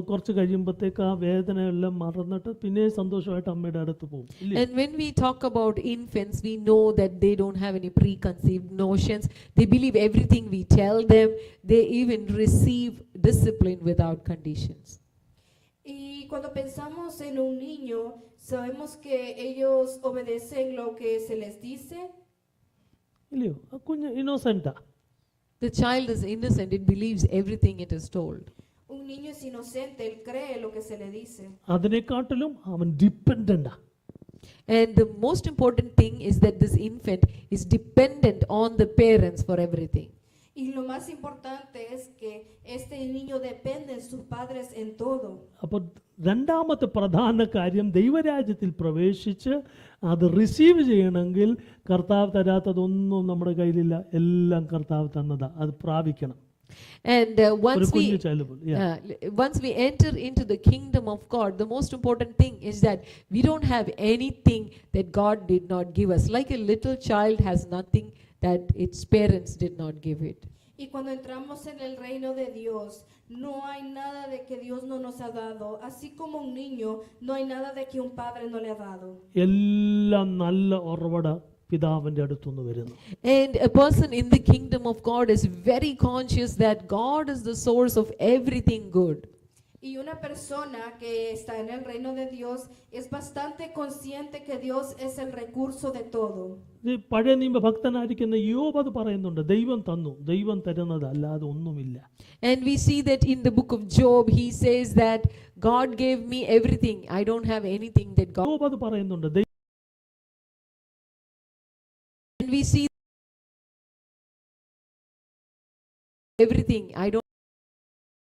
കുറച്ച് കഴിയുമ്പോഴത്തേക്ക് ആ വേദനയെല്ലാം മറന്നിട്ട് പിന്നെ സന്തോഷമായിട്ട് അമ്മയുടെ അടുത്ത് പോകും. And when we talk about infants, we know that they don't have any preconceived notions. They believe everything we tell them. They even receive discipline without conditions. Y cuando pensamos en un niño, sabemos que ellos obedecen lo que se les dice. ഇല്ലയോ? ആ കുഞ്ഞ് ഇന്നോസെൻറ്റാ. The child is innocent, it believes everything it is told. Un niño es inocente, él cree lo que se le dice. അതിനെക്കാട്ടിലും അവൻ ഡിപ്പെൻഡൻ്റാ. And the most important thing is that this infant is dependent on the parents for everything. Y lo más importante es que este niño depende de sus padres en todo. അപ്പോൾ രണ്ടാമത്തെ പ്രധാന കാര്യം ദൈവരാജ്യത്തിൽ പ്രവേശിച്ച് അത് receive ചെയ്യണമെങ്കിൽ കർത്താവ് തരാത്തതൊന്നും നമ്മുടെ കയ്യിലില്ല, എല്ലാം കർത്താവ് തന്നതാ, അത് പ്രാപിക്കണം. And ഒരു കുഞ്ഞു child. once we enter into the kingdom of God, the most important thing is that we don't have anything that God did not give us. Like a little child has nothing that its parents did not give it. Y cuando entramos en el reino de Dios, no hay nada de que Dios no nos ha dado. Así como un niño, no hay nada de que un padre no le ha dado. എല്ലാം നല്ല ഉറവട പിതാവിൻ്റെ അടുത്തുനിന്ന് വരുന്നു. And a person in the kingdom of God is very conscious that God is the source of everything good. Y una persona que está en el reino de Dios es bastante consciente que Dios es el recurso de todo. ഈ പഴയ നിയമ ഭക്തനായിരിക്കുന്ന യോബ് അത് പറയുന്നുണ്ട്, ദൈവം തന്നു, ദൈവം തരുന്നത് അല്ലാതെ ഒന്നുമില്ല. And we see that in the book of Job, he says that God gave me everything. I don't have anything that God. യോബ് അത് പറയുന്നുണ്ട്. And we see everything. I don't.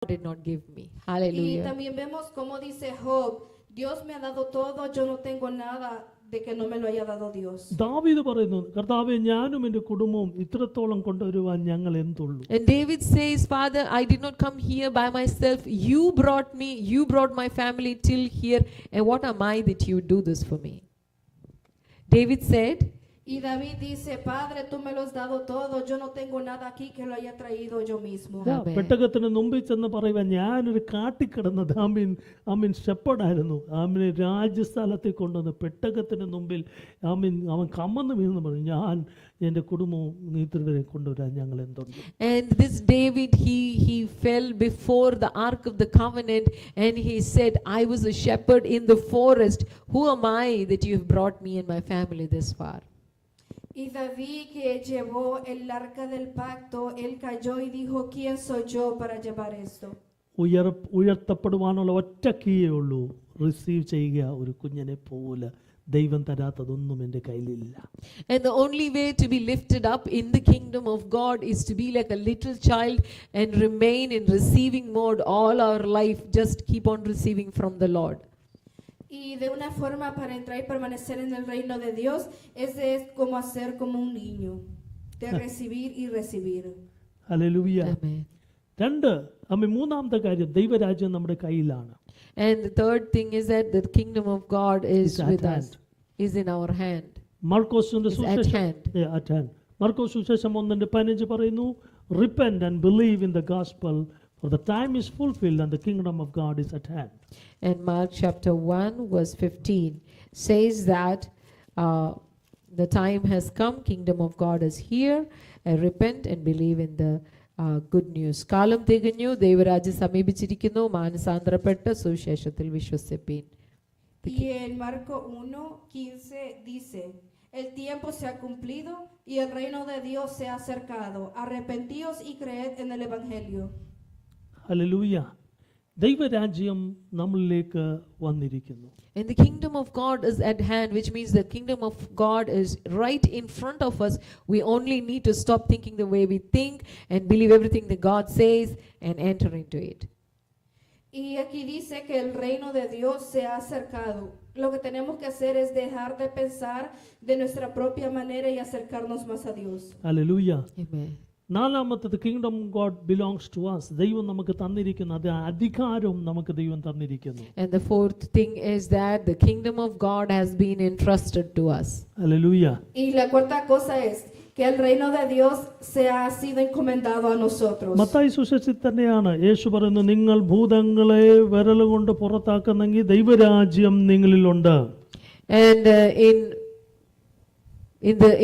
God did not give me. Y Hallelujah. también vemos como dice Job, Dios me ha dado todo, yo no tengo nada de que no me lo haya dado Dios. ദാവീദ് പറയുന്നു, കർത്താവേ ഞാനും എൻ്റെ കുടുംബവും ഇത്രത്തോളം കൊണ്ടുവരുവാൻ ഞങ്ങൾ എന്തുള്ളൂ. And David says, Father, I did not come here by myself. You brought me, you brought my family till here. And what am I that you do this for me? David said, Y David dice, Padre, tú me lo has dado todo, yo no tengo nada aquí que lo haya traído yo mismo. Amen. പെട്ടകത്തിന് മുമ്പിൽ ചെന്ന് പറയുക, ഞാനൊരു കാട്ടിക്കിടന്നത് ആമീൻ ഷെപ്പർഡായിരുന്നു, ആമീൻ രാജ്യസ്ഥലത്തിൽ കൊണ്ടുവന്ന് പെട്ടകത്തിന് മുമ്പിൽ അവൻ കമ്മന്ന് വീണെന്ന് പറഞ്ഞു, ഞാൻ എൻ്റെ കുടുംബവും നീതിവരെ കൊണ്ടുവരാൻ ഞങ്ങൾ എന്തുണ്ട്. And this David, he fell before the ark of the covenant and he said, I was a shepherd in the forest. Who am I that you have brought me and my family this far? Y David, que llevó el arca del pacto, él cayó y dijo, ¿quién soy yo para llevar esto? ഉയർത്തപ്പെടുവാനുള്ള ഒറ്റ കീയേ ഉള്ളൂ, receive ചെയ്യുക. ഒരു കുഞ്ഞിനെ പോലെ ദൈവം തരാത്തതൊന്നും എൻ്റെ കയ്യിലില്ല. And the only way to be lifted up in the kingdom of God is to be like a little child and remain in receiving mode all our life. Just keep on receiving from the Lord. Y de una forma para entrar y permanecer en el reino de Dios es como hacer como un niño, de recibir y recibir. Hallelujah. Amen. മൂന്നാമത്തെ കാര്യം, ദൈവരാജ്യം നമ്മുടെ കയ്യിലാണ്. And the third thing is that the kingdom of God is with us, is in our hand. മർക്കോസിന്റെ Is at hand. മർക്കോസ് സുവിശേഷം 1:15 പറയുന്നു, repent and believe in the gospel, for the time is fulfilled and the kingdom of God is at hand. And Mark chapter 1 verse 15 says that the time has come, kingdom of God is here. Repent and believe in the good news. കാലം തികഞ്ഞു, ദൈവരാജ്യം സമീപിച്ചിരിക്കുന്നു, മാനസാന്തരപ്പെട്ട് സുവിശേഷത്തിൽ വിശ്വസിപ്പീൻ. Y en Marco 1:15 dice, el tiempo se ha cumplido y el reino de Dios se ha acercado. Arrepentíos y creed en el evangelio. Hallelujah. ദൈവരാജ്യം നമ്മളിലേക്ക് വന്നിരിക്കുന്നു. And the kingdom of God is at hand, which means the kingdom of God is right in front of us. We only need to stop thinking the way we think and believe everything that God says and enter into it. Y aquí dice que el reino de Dios se ha acercado. Lo que tenemos que hacer es dejar de pensar de nuestra propia manera y acercarnos más a Dios. Hallelujah. Amen. നാലാമത്തത് kingdom God belongs to us. ദൈവം നമുക്ക് തന്നിരിക്കുന്ന അത് അധികാരവും നമുക്ക് ദൈവം തന്നിരിക്കുന്നു. And the fourth thing is that the kingdom of God has been entrusted to us. Hallelujah. Y la cuarta cosa es que el reino de Dios se ha sido encomendado a nosotros. Mathai സുവിശേഷത്തിൽ തന്നെയാണ് യേശു പറയുന്നു, നിങ്ങൾ ഭൂതങ്ങളെ വിരലുകൊണ്ട് പുറത്താക്കുന്നെങ്കിൽ ദൈവരാജ്യം നിങ്ങളിലുണ്ട്. And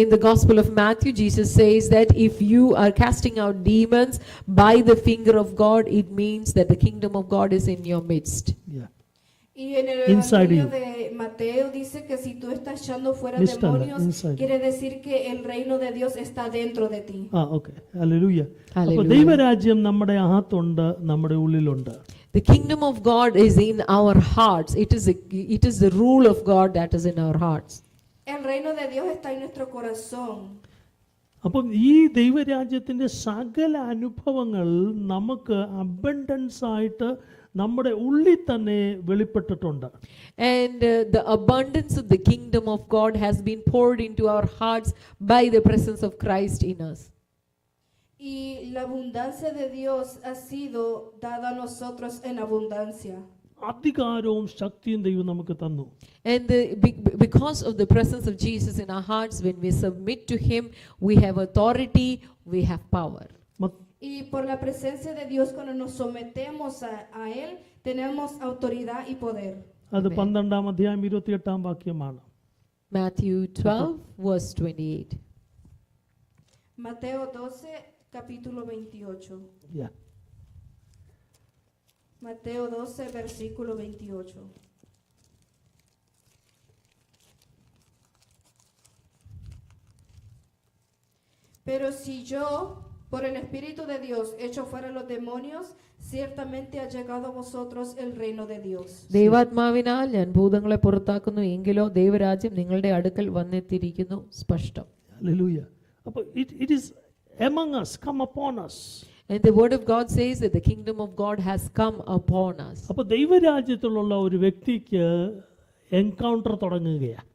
in the Gospel of Matthew, Jesus says that if you are casting out demons by the finger of God, it means that the kingdom of God is in your midst. Yeah. Y en el Inside Evangelio you. de Mateo dice que si tú estás echando fuera List alla, demonios, inside. quiere decir que el reino de Dios está dentro de ti. Okay. Hallelujah. അപ്പോൾ Hallelujah. ദൈവരാജ്യം നമ്മുടെ അകത്തുണ്ട്, നമ്മുടെ ഉള്ളിലുണ്ട്. The kingdom of God is in our hearts. It is the rule of God that is in our hearts. El reino de Dios está en nuestro corazón. അപ്പം ഈ ദൈവരാജ്യത്തിൻ്റെ സകല അനുഭവങ്ങൾ നമുക്ക് അബണ്ടൻസ് ആയിട്ട് നമ്മുടെ ഉള്ളിൽ തന്നെ വെളിപ്പെട്ടിട്ടുണ്ട്. And the abundance of the kingdom of God has been poured into our hearts by the presence of Christ in us. Y la abundancia de Dios ha sido dada a nosotros en abundancia. അധികാരവും ശക്തിയും ദൈവം നമുക്ക് തന്നു. And because of the presence of Jesus in our hearts, when we submit to Him, we have authority, we have power. Y por la presencia de Dios, cuando nos sometemos a Él, tenemos autoridad y poder. അത് 12-ാം അധ്യായം 28-ാം വാക്യമാണ്. Matthew 12, verse 28. Mateo 12, capítulo 28. Yeah. Mateo 12, versículo 28. Pero si yo, por el Espíritu de Dios, echo fuera los demonios, ciertamente ha llegado a vosotros el reino de Dios. ദൈവാത്മാവിനാൽ ഞാൻ ഭൂതങ്ങളെ പുറത്താക്കുന്നു എങ്കിലോ ദൈവരാജ്യം നിങ്ങളുടെ അടുക്കൽ വന്നെത്തിയിരിക്കുന്നു. സ്പഷ്ടം. Hallelujah. അപ്പോൾ it is among us, come upon us. And the word of God says that the kingdom of God has come upon us. അപ്പോൾ ദൈവരാജ്യത്തിലുള്ള ഒരു വ്യക്തിക്ക് encounter തുടങ്ങുകയാണ്.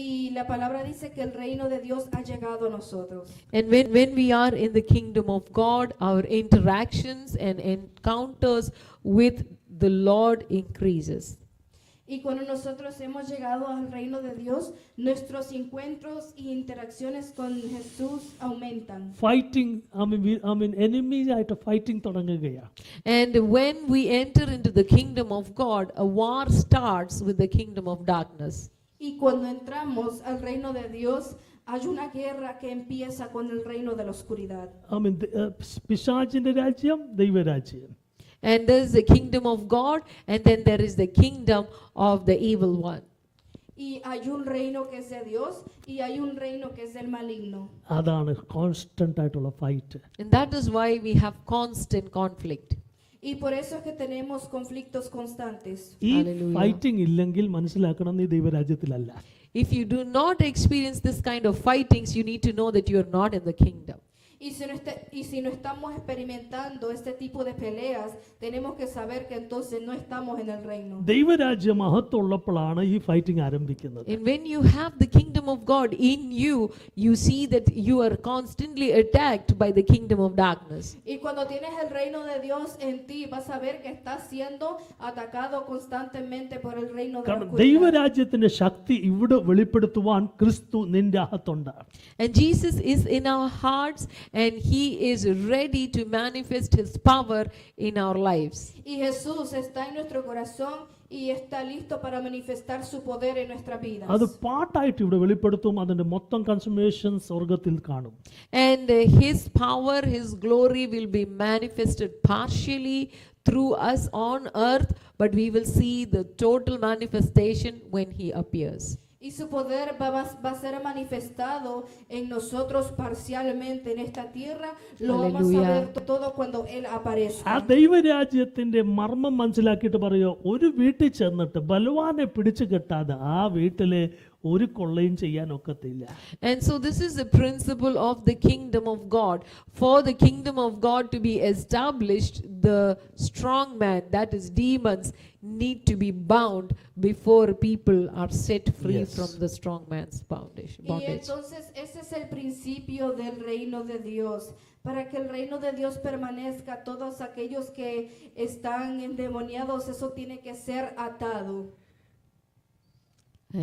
Y la palabra dice que el reino de Dios ha llegado a nosotros. And when we are in the kingdom of God, our interactions and encounters with the Lord increases. Y cuando nosotros hemos llegado al reino de Dios, nuestros encuentros y interacciones con Jesús aumentan. Fighting I mean enemies ആയിട്ട് fighting തുടങ്ങുകയാണ്. And when we enter into the kingdom of God, a war starts with the kingdom of darkness. Y cuando entramos al reino de Dios, hay una guerra que empieza con el reino de la oscuridad. പിശാചിന്റെ രാജ്യം, ദൈവരാജ്യം. And there is the kingdom of God, and then there is the kingdom of the evil one. Y hay un reino que es de Dios y hay un reino que es del maligno. അതാണ് constant ആയിട്ടുള്ള fight. And that is why we have constant conflict. Y por eso es que tenemos conflictos constantes. ഈ Hallelujah. Fighting ഇല്ലെങ്കിൽ മനസ്സിലാക്കണം, നീ ദൈവരാജ്യത്തിലല്ല. If you do not experience this kind of fightings, you need to know that you are not in the kingdom. Y si no estamos experimentando este tipo de peleas, tenemos que saber que entonces no estamos en el reino. ദൈവരാജ്യം മഹത്വമുള്ളപ്പോഴാണ് ഈ fighting ആരംഭിക്കുന്നത്. And when you have the kingdom of God in you, you see that you are constantly attacked by the kingdom of darkness. Y cuando tienes el reino de Dios en ti, vas a ver que estás siendo atacado constantemente por el reino de la കാരണം oscuridad. ദൈവരാജ്യത്തിന്റെ ശക്തി ഇവിടെ വെളിപ്പെടുത്തുവാൻ ക്രിസ്തു നിന്റെ അകത്തുണ്ട്. And Jesus is in our hearts, and He is ready to manifest His power in our lives. Y Jesús está en nuestro corazón y está listo para manifestar su poder en nuestras vidas. അത് പാട്ടായിട്ട് ഇവിടെ വെളിപ്പെടുത്തും, അതിന്റെ മൊത്തം കൺസുമേഷൻ സ്വർഗത്തിൽ കാണും. And His power, His glory will be manifested partially through us on earth, but we will see the total manifestation when He appears. Y su poder va a ser manifestado en nosotros parcialmente en esta tierra. Lo vamos a ver todo cuando Él aparezca. ആ ദൈവരാജ്യത്തിന്റെ മർമ്മം മനസ്സിലാക്കിയിട്ട് പറയുക, ഒരു വീട്ടിൽ ചെന്നിട്ട് ബലവാനെ പിടിച്ചു കെട്ടാതെ ആ വീട്ടിലെ ഒരു കൊള്ളയും ചെയ്യാൻ ഒക്കത്തില്ല. And so this is the principle of the kingdom of God. For the kingdom of God to be established, the strong man, that is demons, need to be bound before people are set free Yes. from the strong man's bondage. Y entonces ese es el principio del reino de Dios. Para que el reino de Dios permanezca, todos aquellos que están endemoniados, eso tiene que ser atado.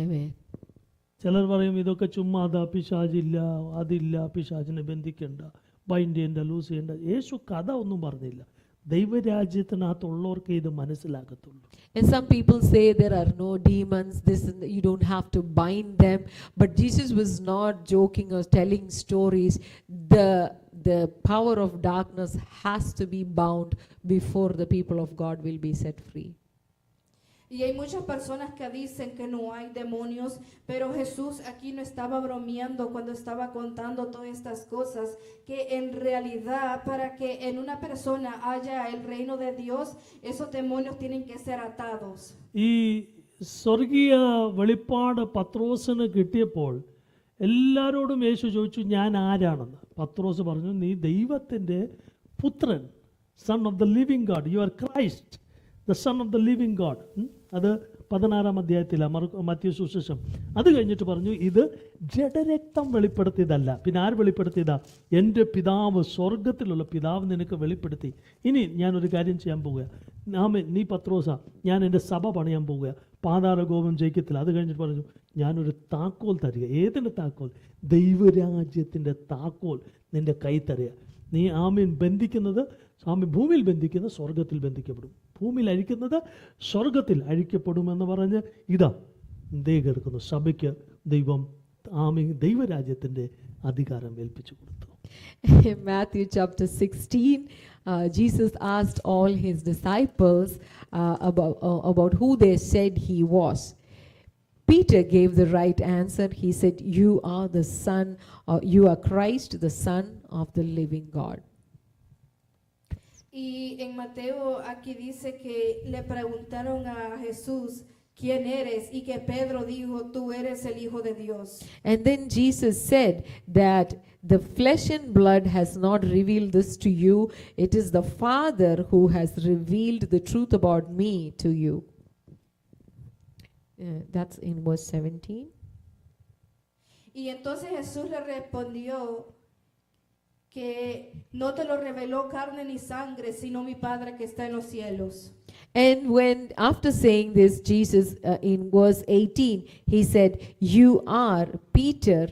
Amen. ചിലർ പറയും ഇതൊക്കെ ചുമ്മാ അതാ, പിശാചില്ല, അതില്ല, പിശാചിനെ ബന്ധിക്കണ്ട, bind ചെയ്യണ്ട, loose ചെയ്യണ്ട. യേശു കഥ ഒന്നും പറഞ്ഞില്ല. ദൈവരാജ്യത്തിനകത്തുള്ളവർക്ക് ഇത് മനസ്സിലാകത്തുള്ളൂ. And some people say there are no demons, this and you don't have to bind them. But Jesus was not joking or telling stories. The power of darkness has to be bound before the people of God will be set free. Y hay muchas personas que dicen que no hay demonios, pero Jesús aquí no estaba bromeando cuando estaba contando todas estas cosas, que en realidad para que en una persona haya el reino de Dios, esos demonios tienen que ser atados. ഈ സ്വർഗീയ വെളിപ്പാട് പത്രോസിന് കിട്ടിയപ്പോൾ എല്ലാവരോടും യേശു ചോദിച്ചു, ഞാൻ ആരാണെന്ന്. പത്രോസ് പറഞ്ഞു, നീ ദൈവത്തിൻ്റെ പുത്രൻ, son of the living God, you are Christ, the son of the living God. അത് 16-ാം അധ്യായത്തിലാണ്, മത്തായി സുവിശേഷം. അത് കഴിഞ്ഞിട്ട് പറഞ്ഞു, ഇത് ജഡരക്തം വെളിപ്പെടുത്തിയതല്ല. പിന്നെ ആര് വെളിപ്പെടുത്തിയതാ? എൻ്റെ പിതാവ്, സ്വർഗത്തിലുള്ള പിതാവ് നിനക്ക് വെളിപ്പെടുത്തി. ഇനി ഞാനൊരു കാര്യം ചെയ്യാൻ പോവുക. നീ പത്രോസ, ഞാൻ എൻ്റെ സഭ പണിയാൻ പോവുക, പാതാള ഗോപം ജയിക്കത്തില്ല. അത് കഴിഞ്ഞിട്ട് പറഞ്ഞു, ഞാനൊരു താക്കോൽ തരിക. ഏതിൻ്റെ താക്കോൽ? ദൈവരാജ്യത്തിൻ്റെ താക്കോൽ നിൻ്റെ കൈ തരിക. നീ ആമീൻ ബന്ധിക്കുന്നത്, ആമീൻ ഭൂമിയിൽ ബന്ധിക്കുന്നത് സ്വർഗത്തിൽ ബന്ധിക്കപ്പെടും, ഭൂമിയിൽ അഴിക്കുന്നത് സ്വർഗത്തിൽ അഴിക്കപ്പെടുമെന്ന് പറഞ്ഞ് ഇതാ ദേ കിടക്കുന്നു. സഭയ്ക്ക് ദൈവം ആമീൻ ദൈവരാജ്യത്തിൻ്റെ അധികാരം ഏൽപ്പിച്ചു കൊടുത്തു. In Matthew chapter 16, Jesus asked all his disciples about who they said he was. Peter gave the right answer. He said, "You are the Son, you are Christ, the Son of the living God." Y en Mateo aquí dice que le preguntaron a Jesús, ¿quién eres? Y que Pedro dijo, tú eres el Hijo de Dios. And then Jesus said that the flesh and blood has not revealed this to you. It is the Father who has revealed the truth about me to you. That's in verse 17. Y entonces Jesús le respondió que no te lo reveló carne ni sangre, sino mi Padre que está en los cielos. And when, after saying this, Jesus, in verse 18, he said, "You are Peter,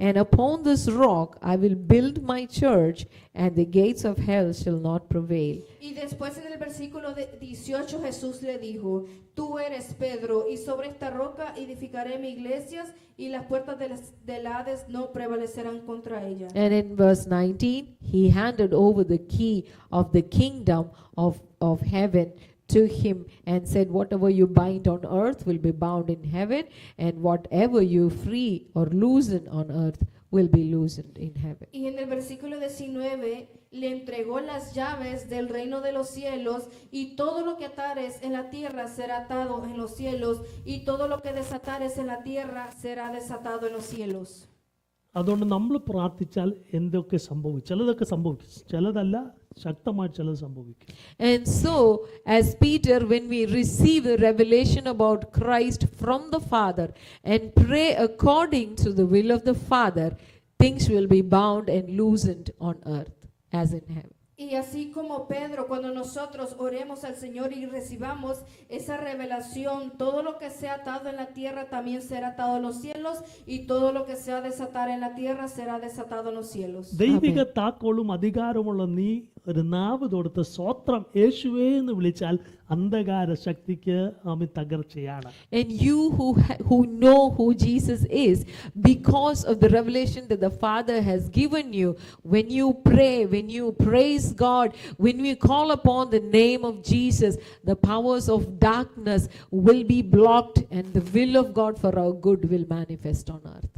and upon this rock I will build my church, and the gates of hell shall not prevail." Y después en el versículo 18 Jesús le dijo, tú eres Pedro, y sobre esta roca edificaré mi iglesia, y las puertas del Hades no prevalecerán contra ella. And in verse 19, he handed over the key of the kingdom of heaven to him and said, whatever you bind on earth will be bound in heaven, and whatever you free or loosen on earth will be loosened in heaven. Y en el versículo 19 le entregó las llaves del reino de los cielos, y todo lo que atares en la tierra será atado en los cielos, y todo lo que desatares en la tierra será desatado en los cielos. അതുകൊണ്ട് നമ്മൾ പ്രാർത്ഥിച്ചാൽ എന്തൊക്കെ സംഭവിക്കും? ചിലതൊക്കെ സംഭവിക്കും, ചിലതല്ല, ശക്തമായി ചിലത് സംഭവിക്കും. And so, as Peter, when we receive the revelation about Christ from the Father and pray according to the will of the Father, things will be bound and loosened on earth as in heaven. Y así como Pedro, cuando nosotros oremos al Señor y recibamos esa revelación, todo lo que sea atado en la tierra también será atado en los cielos, y todo lo que sea desatar en la tierra será desatado en los cielos. ദൈവിക താക്കോളും അധികാരമുള്ള നീ ഒരു നാവ് തൊടുത്ത് സ്വത്രം യേശുവേ എന്ന് വിളിച്ചാൽ അന്ധകാര ശക്തിക്ക് Ami തകർച്ചയാണ്. And you who know who Jesus is, because of the revelation that the Father has given you, when you pray, when you praise God, when we call upon the name of Jesus, the powers of darkness will be blocked, and the will of God for our good will manifest on earth.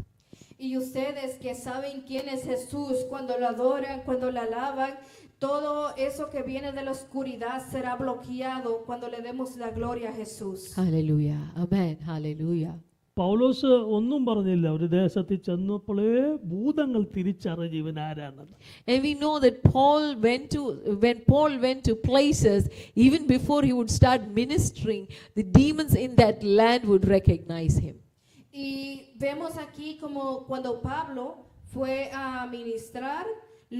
Y ustedes que saben quién es Jesús, cuando lo adoran, cuando lo alaban, todo eso que viene de la oscuridad será bloqueado cuando le demos la gloria a Jesús. Hallelujah. Amen. Hallelujah. പൗലോസ് ഒന്നും പറഞ്ഞില്ല. ഒരു ദേശത്തിൽ ചെന്നപ്പോഴേ ഭൂതങ്ങൾ തിരിച്ചറിഞ്ഞ് ഇവൻ ആരാണെന്ന്. And we know that when Paul went to places, even before he would start ministering, the demons in that land would recognize him. Y vemos aquí como cuando Pablo fue a ministrar,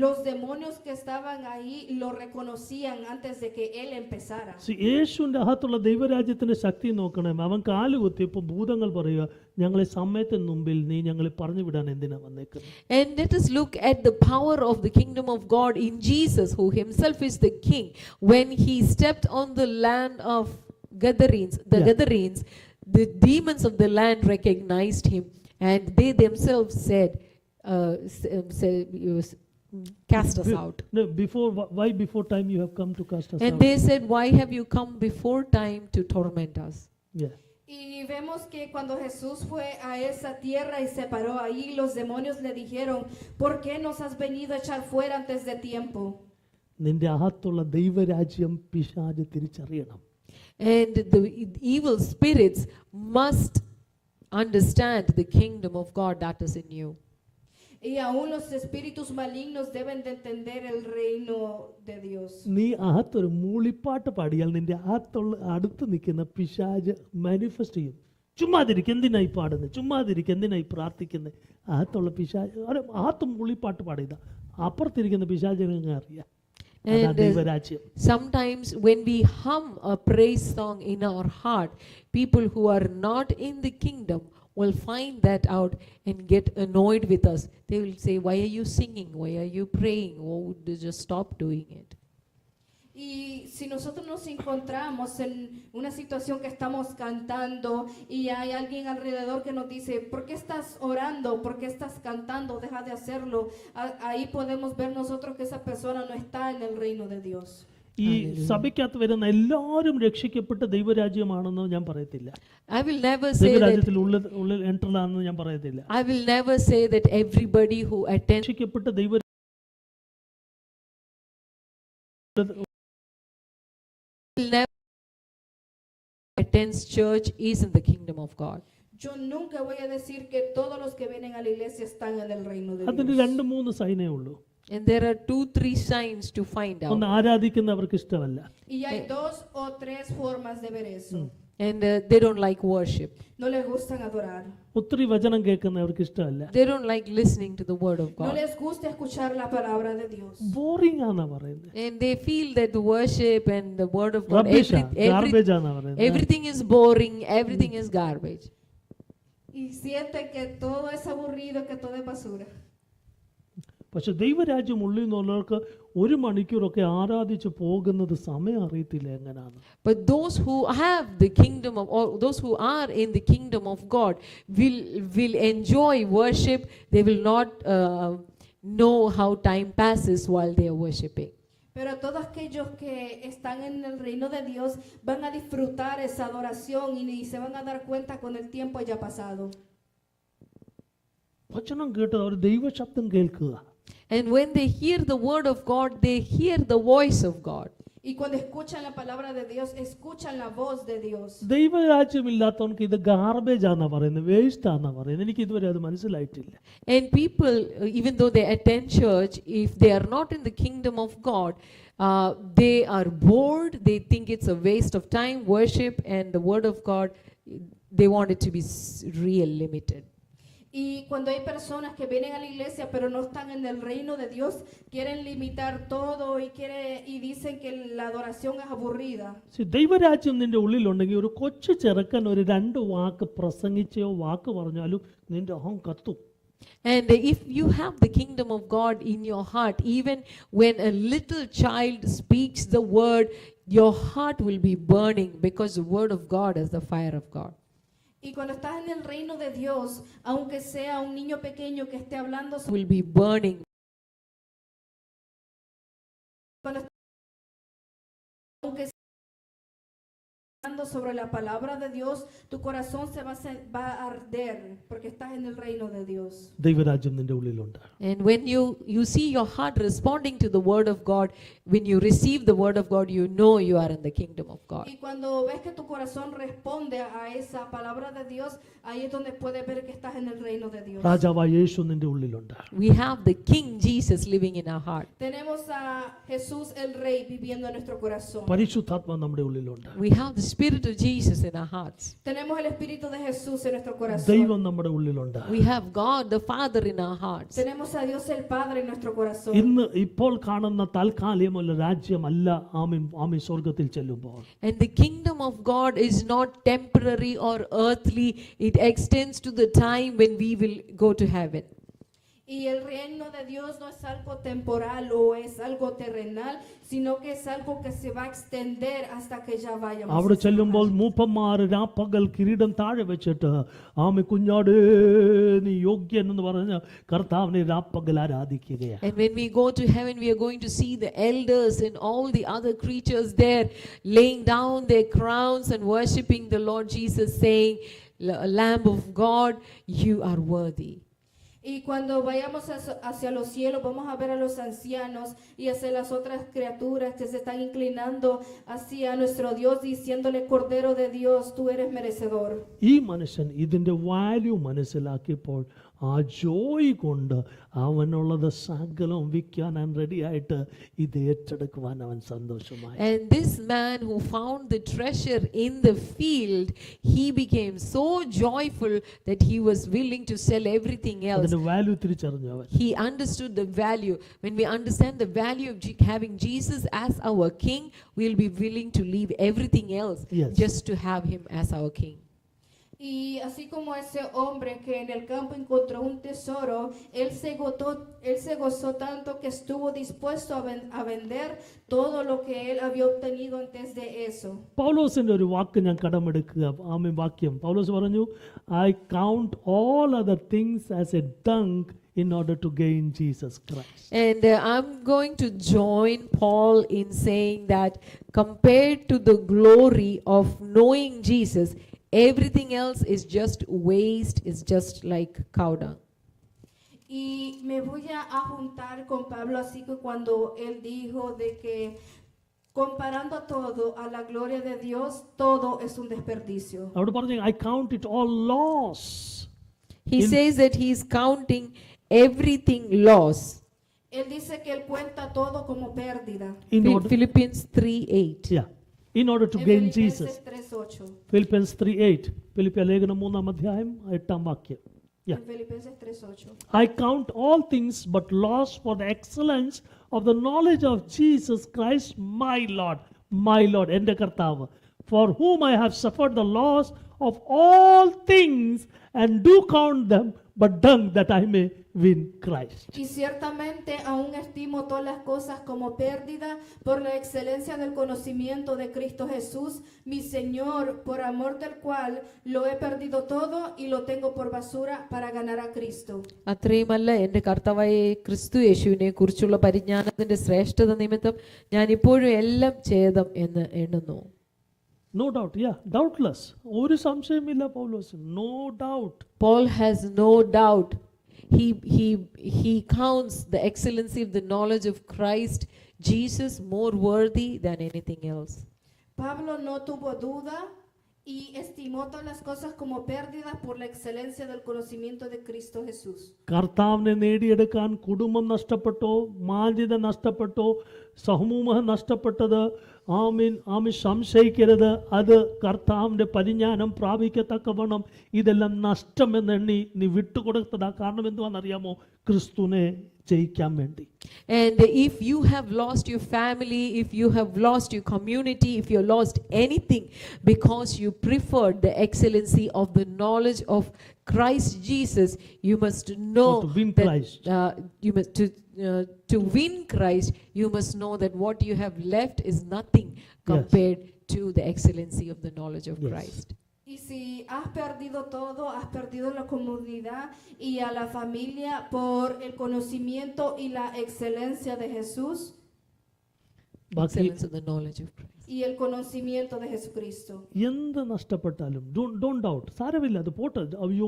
los demonios que estaban ahí lo reconocían antes de que él empezara. യേശുവിൻ്റെ അകത്തുള്ള ദൈവരാജ്യത്തിൻ്റെ ശക്തി നോക്കണം. അവൻ കാല് കുത്തിയപ്പോൾ ഭൂതങ്ങൾ പറയുക, ഞങ്ങളെ സമയത്തിന് മുമ്പിൽ നീ ഞങ്ങളെ പറഞ്ഞു വിടാൻ എന്തിനാ വന്നേക്കുന്നത്. And let us look at the power of the kingdom of God in Jesus, who himself is the king. When he stepped on the land of Gadarenes, the demons of the land recognized him, and they themselves said, cast us out. No, why before time you have come to cast us And out? they said, why have you come before time to torment us? Yeah. Y vemos que cuando Jesús fue a esa tierra y se paró ahí, los demonios le dijeron, ¿por qué nos has venido a echar fuera antes de tiempo? നിന്റെ അകത്തുള്ള ദൈവരാജ്യം പിശാച് തിരിച്ചറിയണം. And the evil spirits must understand the kingdom of God that is in you. Y aún los espíritus malignos deben de entender el reino de Dios. നീ അകത്തൊരു മൂളിപ്പാട്ട് പാടിയാൽ നിന്റെ അകത്തുള്ള അടുത്ത് നിൽക്കുന്ന പിശാച് മാനിഫെസ്റ്റ് ചെയ്യും. ചുമ്മാതിരിക്കും, എന്തിനായി പാടുന്നത്, ചുമ്മാതിരിക്കും, എന്തിനായി പ്രാർത്ഥിക്കുന്നത്. അകത്തുള്ള പിശാച് അകത്ത് മൂളിപ്പാട്ട് പാടിയതാ, അപ്പുറത്തിരിക്കുന്ന പിശാചിനെ അറിയാം. And sometimes when we hum a praise song in our heart, people who are not in the kingdom will find that out and get annoyed with us. They will say, why are you singing? Why are you praying? Oh, just stop doing it. Y si nosotros nos encontramos en una situación que estamos cantando y hay alguien alrededor que nos dice, ¿por qué estás orando? ¿Por qué estás cantando? Deja de hacerlo. Ahí podemos ver nosotros que esa persona no está en el reino de Dios. ഈ സഭയ്ക്കകത്ത് വരുന്ന എല്ലാവരും രക്ഷിക്കപ്പെട്ട ദൈവരാജ്യമാണെന്ന് ഞാൻ പറയത്തില്ല. I will never say that. ദൈവരാജ്യത്തിൽ ഉള്ളിൽ enter ആണെന്ന് ഞാൻ പറയത്തില്ല. I will never say that everybody who attends രക്ഷിക്കപ്പെട്ട attends church is in the kingdom of God. Yo nunca voy a decir que todos los que vienen a la iglesia están en el reino de അതിന് Dios. 2-3 സൈനേ ഉള്ളൂ. And there are 2-3 signs to find ഒന്ന് out. ആരാധിക്കുന്നവർക്ക് ഇഷ്ടമല്ല. Y hay 2 o 3 formas de ver eso. And they don't like worship. No les gustan adorar. ഒത്തിരി വചനം കേൾക്കുന്നവർക്ക് ഇഷ്ടമല്ല. They don't like listening to the word of No God. les gusta escuchar la palabra de Dios. Boring ആണെന്നാ പറയുന്നത്. And they feel that the worship and the word of God, garbage ആണെന്നാ പറയുന്നത്. everything is boring, everything is garbage. Y sienten que todo es aburrido, que todo es basura. പക്ഷെ ദൈവരാജ്യം ഉള്ളിൽ നിന്നുള്ളവർക്ക് 1 മണിക്കൂറൊക്കെ ആരാധിച്ച് പോകുന്നത് സമയം അറിയത്തില്ല എങ്ങനെയാണ്. But those who have the kingdom of, or those who are in the kingdom of God will enjoy worship. They will not know how time passes while they are worshiping. Pero todos aquellos que están en el reino de Dios van a disfrutar esa adoración y ni se van a dar cuenta con el tiempo haya pasado. വചനം കേട്ട് അവർ ദൈവശബ്ദം കേൾക്കുക. And when they hear the word of God, they hear the voice of God. Y cuando escuchan la palabra de Dios, escuchan la voz de Dios. ദൈവരാജ്യമില്ലാത്തവർക്ക് ഇത് garbage ആണെന്നാ പറയുന്നത്, waste ആണെന്നാ പറയുന്നത്. എനിക്ക് ഇതുവരെ അത് മനസ്സിലായിട്ടില്ല. And people, even though they attend church, if they are not in the kingdom of God, they are bored. They think it's a waste of time, worship, and the word of God, they want it to be real, limited. Y cuando hay personas que vienen a la iglesia pero no están en el reino de Dios, quieren limitar todo y dicen que la adoración es aburrida. ദൈവരാജ്യം നിന്റെ ഉള്ളിലുണ്ടെങ്കിൽ ഒരു കൊച്ചു ചെറുക്കൻ ഒരു 2 വാക്ക് പ്രസംഗിച്ചോ വാക്ക് പറഞ്ഞാലും നിന്റെ അഹം കത്തും. And if you have the kingdom of God in your heart, even when a little child speaks the word, your heart will be burning, because the word of God is the fire of God. Y cuando estás en el reino de Dios, aunque sea un niño pequeño que esté hablando, Will be burning. aunque sea meditando sobre la palabra de Dios, tu corazón va a arder porque estás en el reino de Dios. ദൈവരാജ്യം നിന്റെ ഉള്ളിലുണ്ട്. And when you see your heart responding to the word of God, when you receive the word of God, you know you are in the kingdom of God. Y cuando ves que tu corazón responde a esa palabra de Dios, ahí es donde puedes ver que estás en el reino de Dios. രാജാവായ യേശു നിന്റെ ഉള്ളിലുണ്ട്. We have the King Jesus living in our heart. Tenemos a Jesús el Rey viviendo en nuestro corazón. പരിശുദ്ധാത്മാ നമ്മുടെ ഉള്ളിലുണ്ട്. We have the Spirit of Jesus in our hearts. Tenemos el Espíritu de Jesús en nuestro corazón. ദൈവം നമ്മുടെ ഉള്ളിലുണ്ട്. We have God the Father in our hearts. Tenemos a Dios el Padre en nuestro corazón. ഇന്ന് ഇപ്പോൾ കാണുന്ന താൽക്കാലികമുള്ള രാജ്യമല്ല ആമീൻ സ്വർഗ്ഗത്തിൽ ചെല്ലുമ്പോൾ. And the kingdom of God is not temporary or earthly. It extends to the time when we will go to heaven. Y el reino de Dios no es algo temporal o es algo terrenal, sino que es algo que se va a extender hasta que ya vayamos. അവിടെ ചെല്ലുമ്പോൾ മൂപ്പന്മാർ രാപ്പകൽ കിരീടം താഴെ വെച്ചിട്ട് ആമി കുഞ്ഞാടേ നീ യോഗ്യൻ എന്ന് പറഞ്ഞ് കർത്താവിനെ രാപ്പകൽ ആരാധിക്കുകയാണ്. And when we go to heaven, we are going to see the elders and all the other creatures there laying down their crowns and worshiping the Lord Jesus, saying, Lamb of God, you are worthy. Y cuando vayamos hacia los cielos, vamos a ver a los ancianos y hacia las otras criaturas que se están inclinando hacia nuestro Dios, diciéndole, Cordero de Dios, tú eres merecedor. ഈ മനുഷ്യൻ ഇതിന്റെ value മനസ്സിലാക്കിയപ്പോൾ ആ ജോയ് കൊണ്ട് അവനുള്ളത് സകലം വിൽക്കാൻ ready ആയിട്ട് ഇത് ഏറ്റെടുക്കുവാൻ അവൻ സന്തോഷമായി. And this man who found the treasure in the field, he became so joyful that he was willing to sell everything else. അതിന്റെ വാല്യൂ തിരിച്ചറിഞ്ഞു അവൻ. He understood the value. When we understand the value of having Jesus as our king, we'll be willing to leave everything else Yes. just to have him as our king. Y así como ese hombre que en el campo encontró un tesoro, él se gozó tanto que estuvo dispuesto a vender todo lo que él había obtenido antes de eso. പൗലോസിന്റെ ഒരു വാക്ക് ഞാൻ കടമെടുക്കുക. ആമേൻ വാക്യം പൗലോസ് പറഞ്ഞു, I count all other things as a dung in order to gain Jesus Christ. And I'm going to join Paul in saying that compared to the glory of knowing Jesus, everything else is just waste, is just like cow dung. Y me voy a juntar con Pablo, así que cuando él dijo de que comparando todo a la gloria de Dios, todo es un desperdicio. അവിടെ പറഞ്ഞു, I count it all loss. He says that he is counting everything loss. Él dice que él cuenta todo como pérdida. In order, Philippians 3:8. yeah, in order to En gain Filipenses Jesus. 3:8. Philippians 3:8. ഫിലിപ്പിയ ലേഖനം 3-ാം അധ്യായം 8-ാം വാക്യം. Yeah. En Filipenses 3:8. I count all things but loss for the excellence of the knowledge of Jesus Christ, my Lord, എൻ്റെ കർത്താവ്, for whom I have suffered the loss of all things and do count them but dung that I may win Christ. Y ciertamente aún estimo todas las cosas como pérdida por la excelencia del conocimiento de Cristo Jesús, mi Señor, por amor del cual lo he perdido todo y lo tengo por basura para ganar a Cristo. അത്രയുമല്ല, എൻ്റെ കർത്താവായ ക്രിസ്തു യേശുവിനെ കുറിച്ചുള്ള പരിജ്ഞാനത്തിന്റെ ശ്രേഷ്ഠത നിമിത്തം ഞാൻ ഇപ്പോഴും എല്ലാം ഛേദം എന്ന് എണ്ണുന്നു. No doubt, yeah, doubtless. ഒരു സംശയമില്ല പൗലോസ്, no doubt. Paul has no doubt. He counts the excellency of the knowledge of Christ Jesus more worthy than anything else. Pablo no tuvo duda y estimó todas las cosas como pérdidas por la excelencia del conocimiento de Cristo Jesús. കർത്താവിനെ നേടിയെടുക്കാൻ കുടുംബം നഷ്ടപ്പെട്ടോ, മാന്യത നഷ്ടപ്പെട്ടോ, സമൂഹം നഷ്ടപ്പെട്ടത് ആമീൻ സംശയിക്കരുത്. അത് കർത്താവിൻ്റെ പരിജ്ഞാനം പ്രാപിക്കത്തക്കവണ്ണം ഇതെല്ലാം നഷ്ടമെന്നെണ്ണി നീ വിട്ടുകൊടുത്തതാ. കാരണം എന്തുവാണെന്നറിയാമോ? ക്രിസ്തുവിനെ ജയിക്കാൻ വേണ്ടി. And if you have lost your family, if you have lost your community, if you lost anything because you preferred the excellency of the knowledge of Christ Jesus, you must know to win that, Christ. You must to win Christ, you must know that what you have left is nothing compared to the excellency of the knowledge of Yes. Christ. Y si has perdido todo, has perdido la comunidad y a la familia por el conocimiento y la excelencia de Jesús, ബാക്കി Excellence of the knowledge of Christ. y el conocimiento de Jesucristo. എന്ത് നഷ്ടപ്പെട്ടാലും don't doubt, സാരമില്ല, അത് പോട്ടെ, അയ്യോ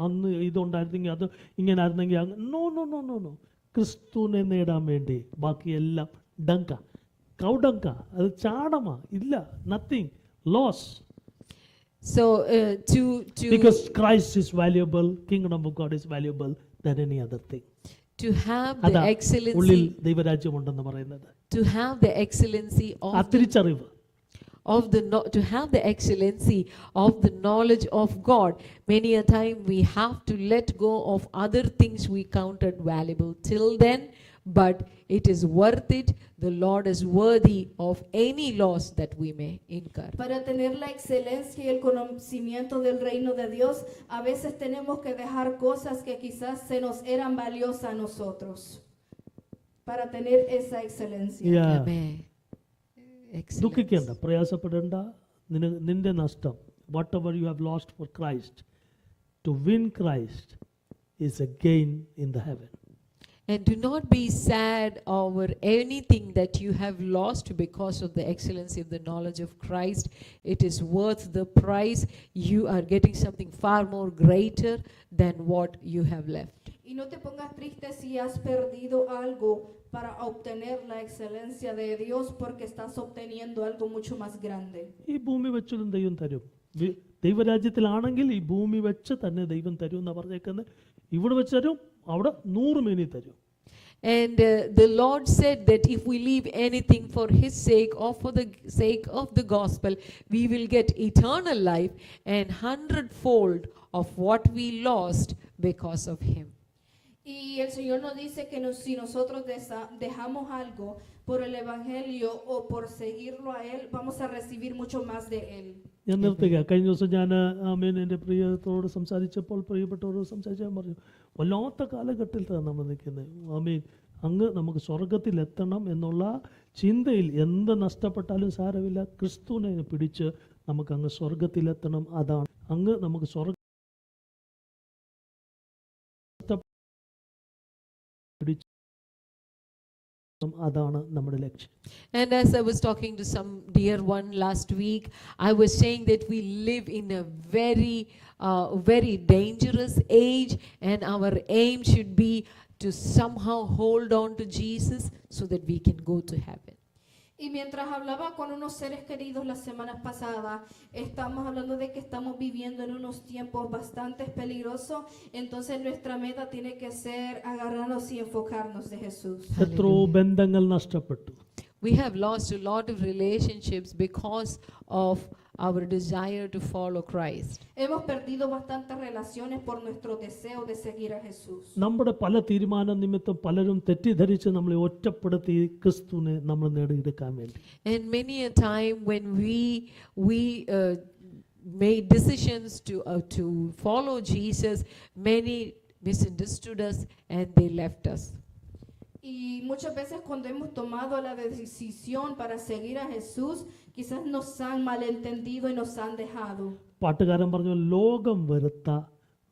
അന്ന് ഇതുണ്ടായിരുന്നെങ്കിൽ അത് ഇങ്ങനെ ആയിരുന്നെങ്കിൽ no no no no no. ക്രിസ്തുവിനെ നേടാൻ വേണ്ടി ബാക്കിയെല്ലാം ഡങ്ക, കൗഡങ്ക, അത് ചാടമാ, ഇല്ല, nothing loss. So to Because Christ is valuable, kingdom of God is valuable than any other thing. to have the അതാ ഉള്ളിൽ excellency, ദൈവരാജ്യമുണ്ടെന്ന് പറയുന്നത്. to have the excellency ആ തിരിച്ചറിവ്, to have the excellency of the knowledge of God. Many a time we have to let go of other things we counted valuable till then, but it is worth it. The Lord is worthy of any loss that we may incur. Para tener la excelencia y el conocimiento del reino de Dios, a veces tenemos que dejar cosas que quizás se nos eran valiosas a nosotros. Para tener esa excelencia. Yeah. Amen. Excellence. ദുഃഖിക്കേണ്ട, പ്രയാസപ്പെടേണ്ട. നിന്റെ നഷ്ടം, whatever you have lost for Christ, to win Christ is a gain in the heaven. And do not be sad over anything that you have lost because of the excellency of the knowledge of Christ. It is worth the price. You are getting something far more greater than what you have left. Y no te pongas triste si has perdido algo para obtener la excelencia de Dios, porque estás obteniendo algo mucho más grande. ഈ ഭൂമി വെച്ചതും ദൈവം തരും. ദൈവരാജ്യത്തിലാണെങ്കിൽ ഈ ഭൂമി വെച്ച് തന്നെ ദൈവം തരും എന്നാണ് പറഞ്ഞേക്കുന്നത്. ഇവിടെ വെച്ച് തരും, അവിടെ 100 മേനി തരും. And the Lord said that if we leave anything for His sake or for the sake of the gospel, we will get eternal life and 100-fold of what we lost because of Him. Y el Señor nos dice que si nosotros dejamos algo por el Evangelio o por seguirlo a Él, vamos a recibir mucho más de Él. ഞാൻ നിർത്തുക. കഴിഞ്ഞ ദിവസം ഞാൻ എൻ്റെ പ്രിയത്തോട് സംസാരിച്ചപ്പോൾ, പ്രിയപ്പെട്ടവരോട് സംസാരിച്ചാൽ പറഞ്ഞു, വല്ലാത്ത കാലഘട്ടത്തിലാണ് നമ്മൾ നിൽക്കുന്നത്. അങ്ങ് നമുക്ക് സ്വർഗത്തിലെത്തണം എന്നുള്ള ചിന്തയിൽ എന്ത് നഷ്ടപ്പെട്ടാലും സാരമില്ല, ക്രിസ്തുവിനെ പിടിച്ച് നമുക്ക് അങ്ങ് സ്വർഗത്തിലെത്തണം. അതാണ് അങ്ങ് നമുക്ക് പിടിച്ച്, അതാണ് നമ്മുടെ ലക്ഷ്യം. And as I was talking to some dear one last week, I was saying that we live in a very dangerous age, and our aim should be to somehow hold on to Jesus so that we can go to heaven. Y mientras hablaba con unos seres queridos la semana pasada, estamos hablando de que estamos viviendo en unos tiempos bastante peligrosos, entonces nuestra meta tiene que ser agarrarnos y enfocarnos de Jesús. എത്രയോ ബന്ധങ്ങൾ നഷ്ടപ്പെട്ടു. We have lost a lot of relationships because of our desire to follow Christ. Hemos perdido bastantes relaciones por nuestro deseo de seguir a Jesús. നമ്മുടെ പല തീരുമാന നിമിത്തം പലരും തെറ്റിദ്ധരിച്ച് നമ്മളെ ഒറ്റപ്പെടുത്തി ക്രിസ്തുവിനെ നമ്മൾ നേടിയെടുക്കാൻ വേണ്ടി. And many a time when we made decisions to follow Jesus, many misunderstood us and they left us. Y muchas veces cuando hemos tomado la decisión para seguir a Jesús, quizás nos han malentendido y nos han dejado. പാട്ടുകാരൻ പറഞ്ഞു, ലോകം വെറുത്ത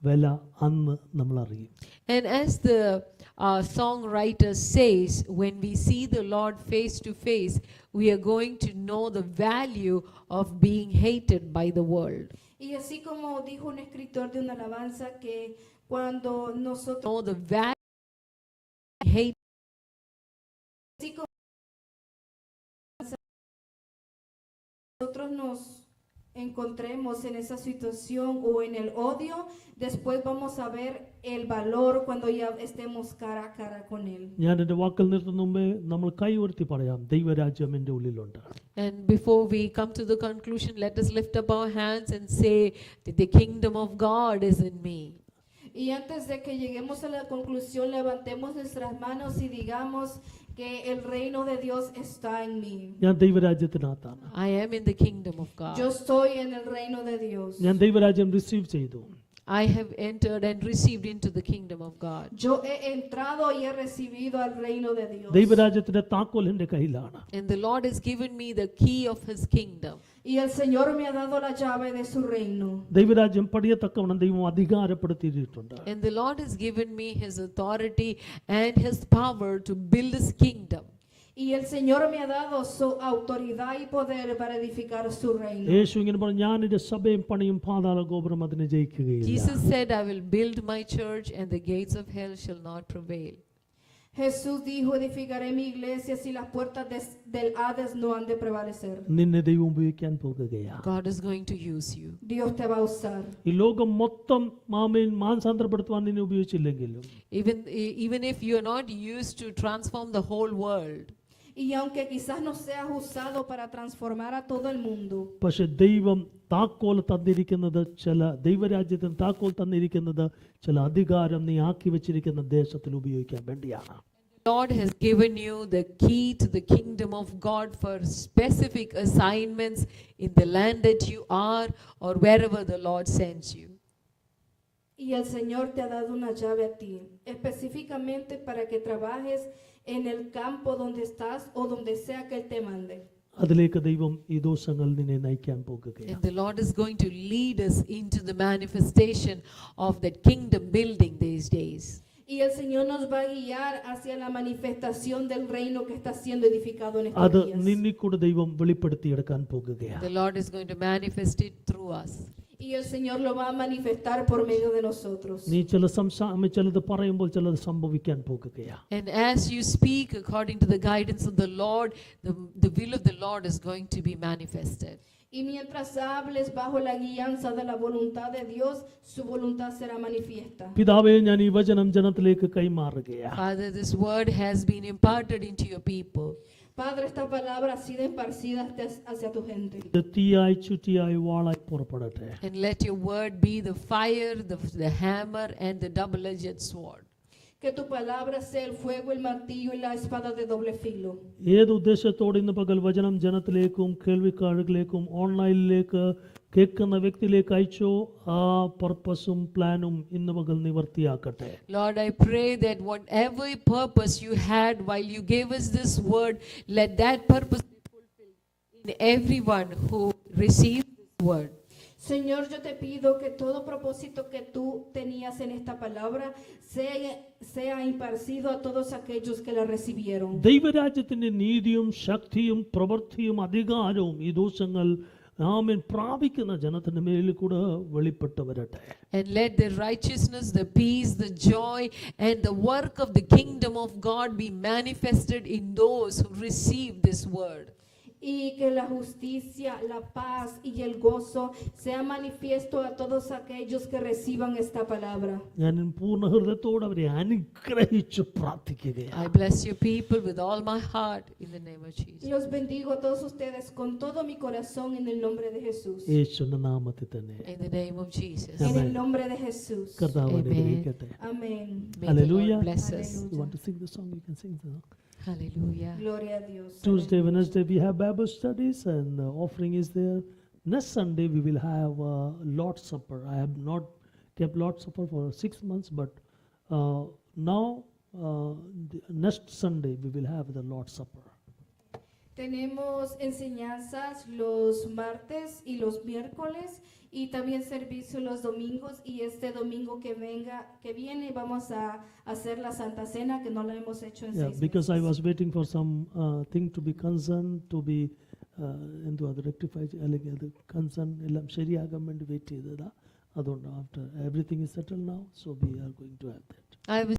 വില അന്ന് നമ്മൾ അറിയും. And as the songwriter says, when we see the Lord face to face, we are going to know the value of being hated by the world. Y así como dijo un escritor de una alabanza, que cuando nosotros Know the value of hate. así como nosotros nos encontremos en esa situación o en el odio, después vamos a ver el valor cuando ya estemos cara a cara con Él. ഞാൻ എൻ്റെ വാക്കിൽ നിർത്തുന്ന മുമ്പേ നമ്മൾ കൈ ഉയർത്തി പറയാം, ദൈവരാജ്യം എൻ്റെ ഉള്ളിലുണ്ട്. And before we come to the conclusion, let us lift up our hands and say that the kingdom of God is in me. Y antes de que lleguemos a la conclusión, levantemos nuestras manos y digamos que el reino de Dios está en mí. ഞാൻ ദൈവരാജ്യത്തിനകത്താണ്. I am in the kingdom of God. Yo estoy en el reino de Dios. ഞാൻ ദൈവരാജ്യം receive ചെയ്തു. I have entered and received into the kingdom of God. Yo he entrado y he recibido al reino de Dios. ദൈവരാജ്യത്തിന്റെ താക്കോൽ എൻ്റെ കയ്യിലാണ്. And the Lord has given me the key of His kingdom. Y el Señor me ha dado la llave de su reino. ദൈവരാജ്യം പടിയത്തക്കവണ്ണം ദൈവം അധികാരപ്പെടുത്തിയിട്ടുണ്ട്. And the Lord has given me His authority and His power to build His kingdom. Y el Señor me ha dado su autoridad y poder para edificar su reino. യേശു ഇങ്ങനെ പറഞ്ഞു, ഞാൻ എൻ്റെ സഭയും പണിയും പാതാള ഗോപുരം അതിനെ ജയിക്കുകയില്ല. Jesus said, I will build my church and the gates of hell shall not prevail. Jesús dijo, edificaré mi iglesia si las puertas del Hades no han de prevalecer. നിന്നെ ദൈവം ഉപയോഗിക്കാൻ പോകുകയാണ്. God is going to use you. Dios te va a usar. ഈ ലോകം മൊത്തം മാനസാന്തരപ്പെടുത്തുവാൻ നിന്നെ ഉപയോഗിച്ചില്ലെങ്കിലും Even if you are not used to transform the whole world, Y aunque quizás no seas usado para transformar a todo el mundo, പക്ഷെ ദൈവം താക്കോൽ തന്നിരിക്കുന്നത്, ചില ദൈവരാജ്യത്തിന് താക്കോൽ തന്നിരിക്കുന്നത് ചില അധികാരം നീ ആക്കി വെച്ചിരിക്കുന്ന ദേശത്തിൽ ഉപയോഗിക്കാൻ വേണ്ടിയാണ്. Lord has given you the key to the kingdom of God for specific assignments in the land that you are or wherever the Lord sends you. y el Señor te ha dado una llave a ti, específicamente para que trabajes en el campo donde estás o donde sea que Él te mande. അതിലേക്ക് ദൈവം ഈ ദിവസങ്ങൾ നിന്നെ നയിക്കാൻ പോകുകയാണ്. And the Lord is going to lead us into the manifestation of that kingdom building these days. Y el Señor nos va a guiar hacia la manifestación del reino que está siendo edificado en അത് estos días. നിന്നിൽ കൂടെ ദൈവം വെളിപ്പെടുത്തിയെടുക്കാൻ പോകുകയാണ്. The Lord is going to manifest it through us. Y el Señor lo va a manifestar por medio de nosotros. നീ ചിലത് പറയുമ്പോൾ ചിലത് സംഭവിക്കാൻ പോകുകയാണ്. And as you speak according to the guidance of the Lord, the will of the Lord is going to be manifested. Y mientras hables bajo la guianza de la voluntad de Dios, su voluntad será manifiesta. പിതാവേ, ഞാൻ ഈ വചനം ജനത്തിലേക്ക് കൈമാറുകയാണ്. Father, this word has been imparted into your people. Padre, esta palabra ha sido esparcida hacia tu gente. ഇത് തീയായി ചുറ്റിയായി വാളായി പുറപ്പെടട്ടെ. And let your word be the fire, the hammer, and the double-edged sword. Que tu palabra sea el fuego, el martillo y la espada de doble filo. ഏത് ഉദ്ദേശത്തോടെ ഇന്ന് പകൽ വചനം ജനത്തിലേക്കും കേൾവിക്കാരുകളിലേക്കും ഓൺലൈനിലേക്ക് കേൾക്കുന്ന വ്യക്തിയിലേക്ക് അയച്ചോ, ആ പർപ്പസും പ്ലാനും ഇന്ന് പകൽ നിവർത്തിയാക്കട്ടെ. Lord, I pray that whatever purpose you had while you gave us this word, let that purpose be fulfilled in everyone who received this word. Señor, yo te pido que todo propósito que tú tenías en esta palabra sea impartido a todos aquellos que la recibieron. ദൈവരാജ്യത്തിന്റെ നീതിയും ശക്തിയും പ്രവൃത്തിയും അധികാരവും ഈ ദിവസങ്ങൾ ആമേൻ പ്രാപിക്കുന്ന ജനത്തിന്റെ മേലിൽ കൂടെ വെളിപ്പെട്ടു വരട്ടെ. And let the righteousness, the peace, the joy, and the work of the kingdom of God be manifested in those who receive this word. Y que la justicia, la paz y el gozo sea manifiesto a todos aquellos que reciban esta palabra. ഞാൻ പൂർണ്ണ ഹൃദയത്തോടെ അവരെ അനുഗ്രഹിച്ചു പ്രാർത്ഥിക്കുകയാണ്. I bless your people with all my heart in the name of Jesus. Los bendigo a todos ustedes con todo mi corazón en el nombre de Jesús. യേശുവിന്റെ നാമത്തിൽ തന്നെ. In the name of Jesus. En el nombre de Jesús. കർത്താവ് Amen. അനുഗ്രഹിക്കട്ടെ. Amén. May the Hallelujah. Lord bless us. You want to sing the song? You can sing the song. Hallelujah. Gloria a Dios. Tuesday, Wednesday we have Bible studies and offering is there. Next Sunday we will have Lord's Supper. I have not kept Lord's Supper for 6 months, but now next Sunday we will have the Lord's Supper. Tenemos enseñanzas los martes y los miércoles y también servicio los domingos, y este domingo que viene vamos a hacer la Santa Cena, que no la hemos hecho en 6 because I meses. was waiting for some thing to be concerned, to be into other rectified concern എല്ലാം ശരിയാകാൻ വേണ്ടി wait ചെയ്തതാ. അതുകൊണ്ട് after everything is settled now, so we are going to have that. I was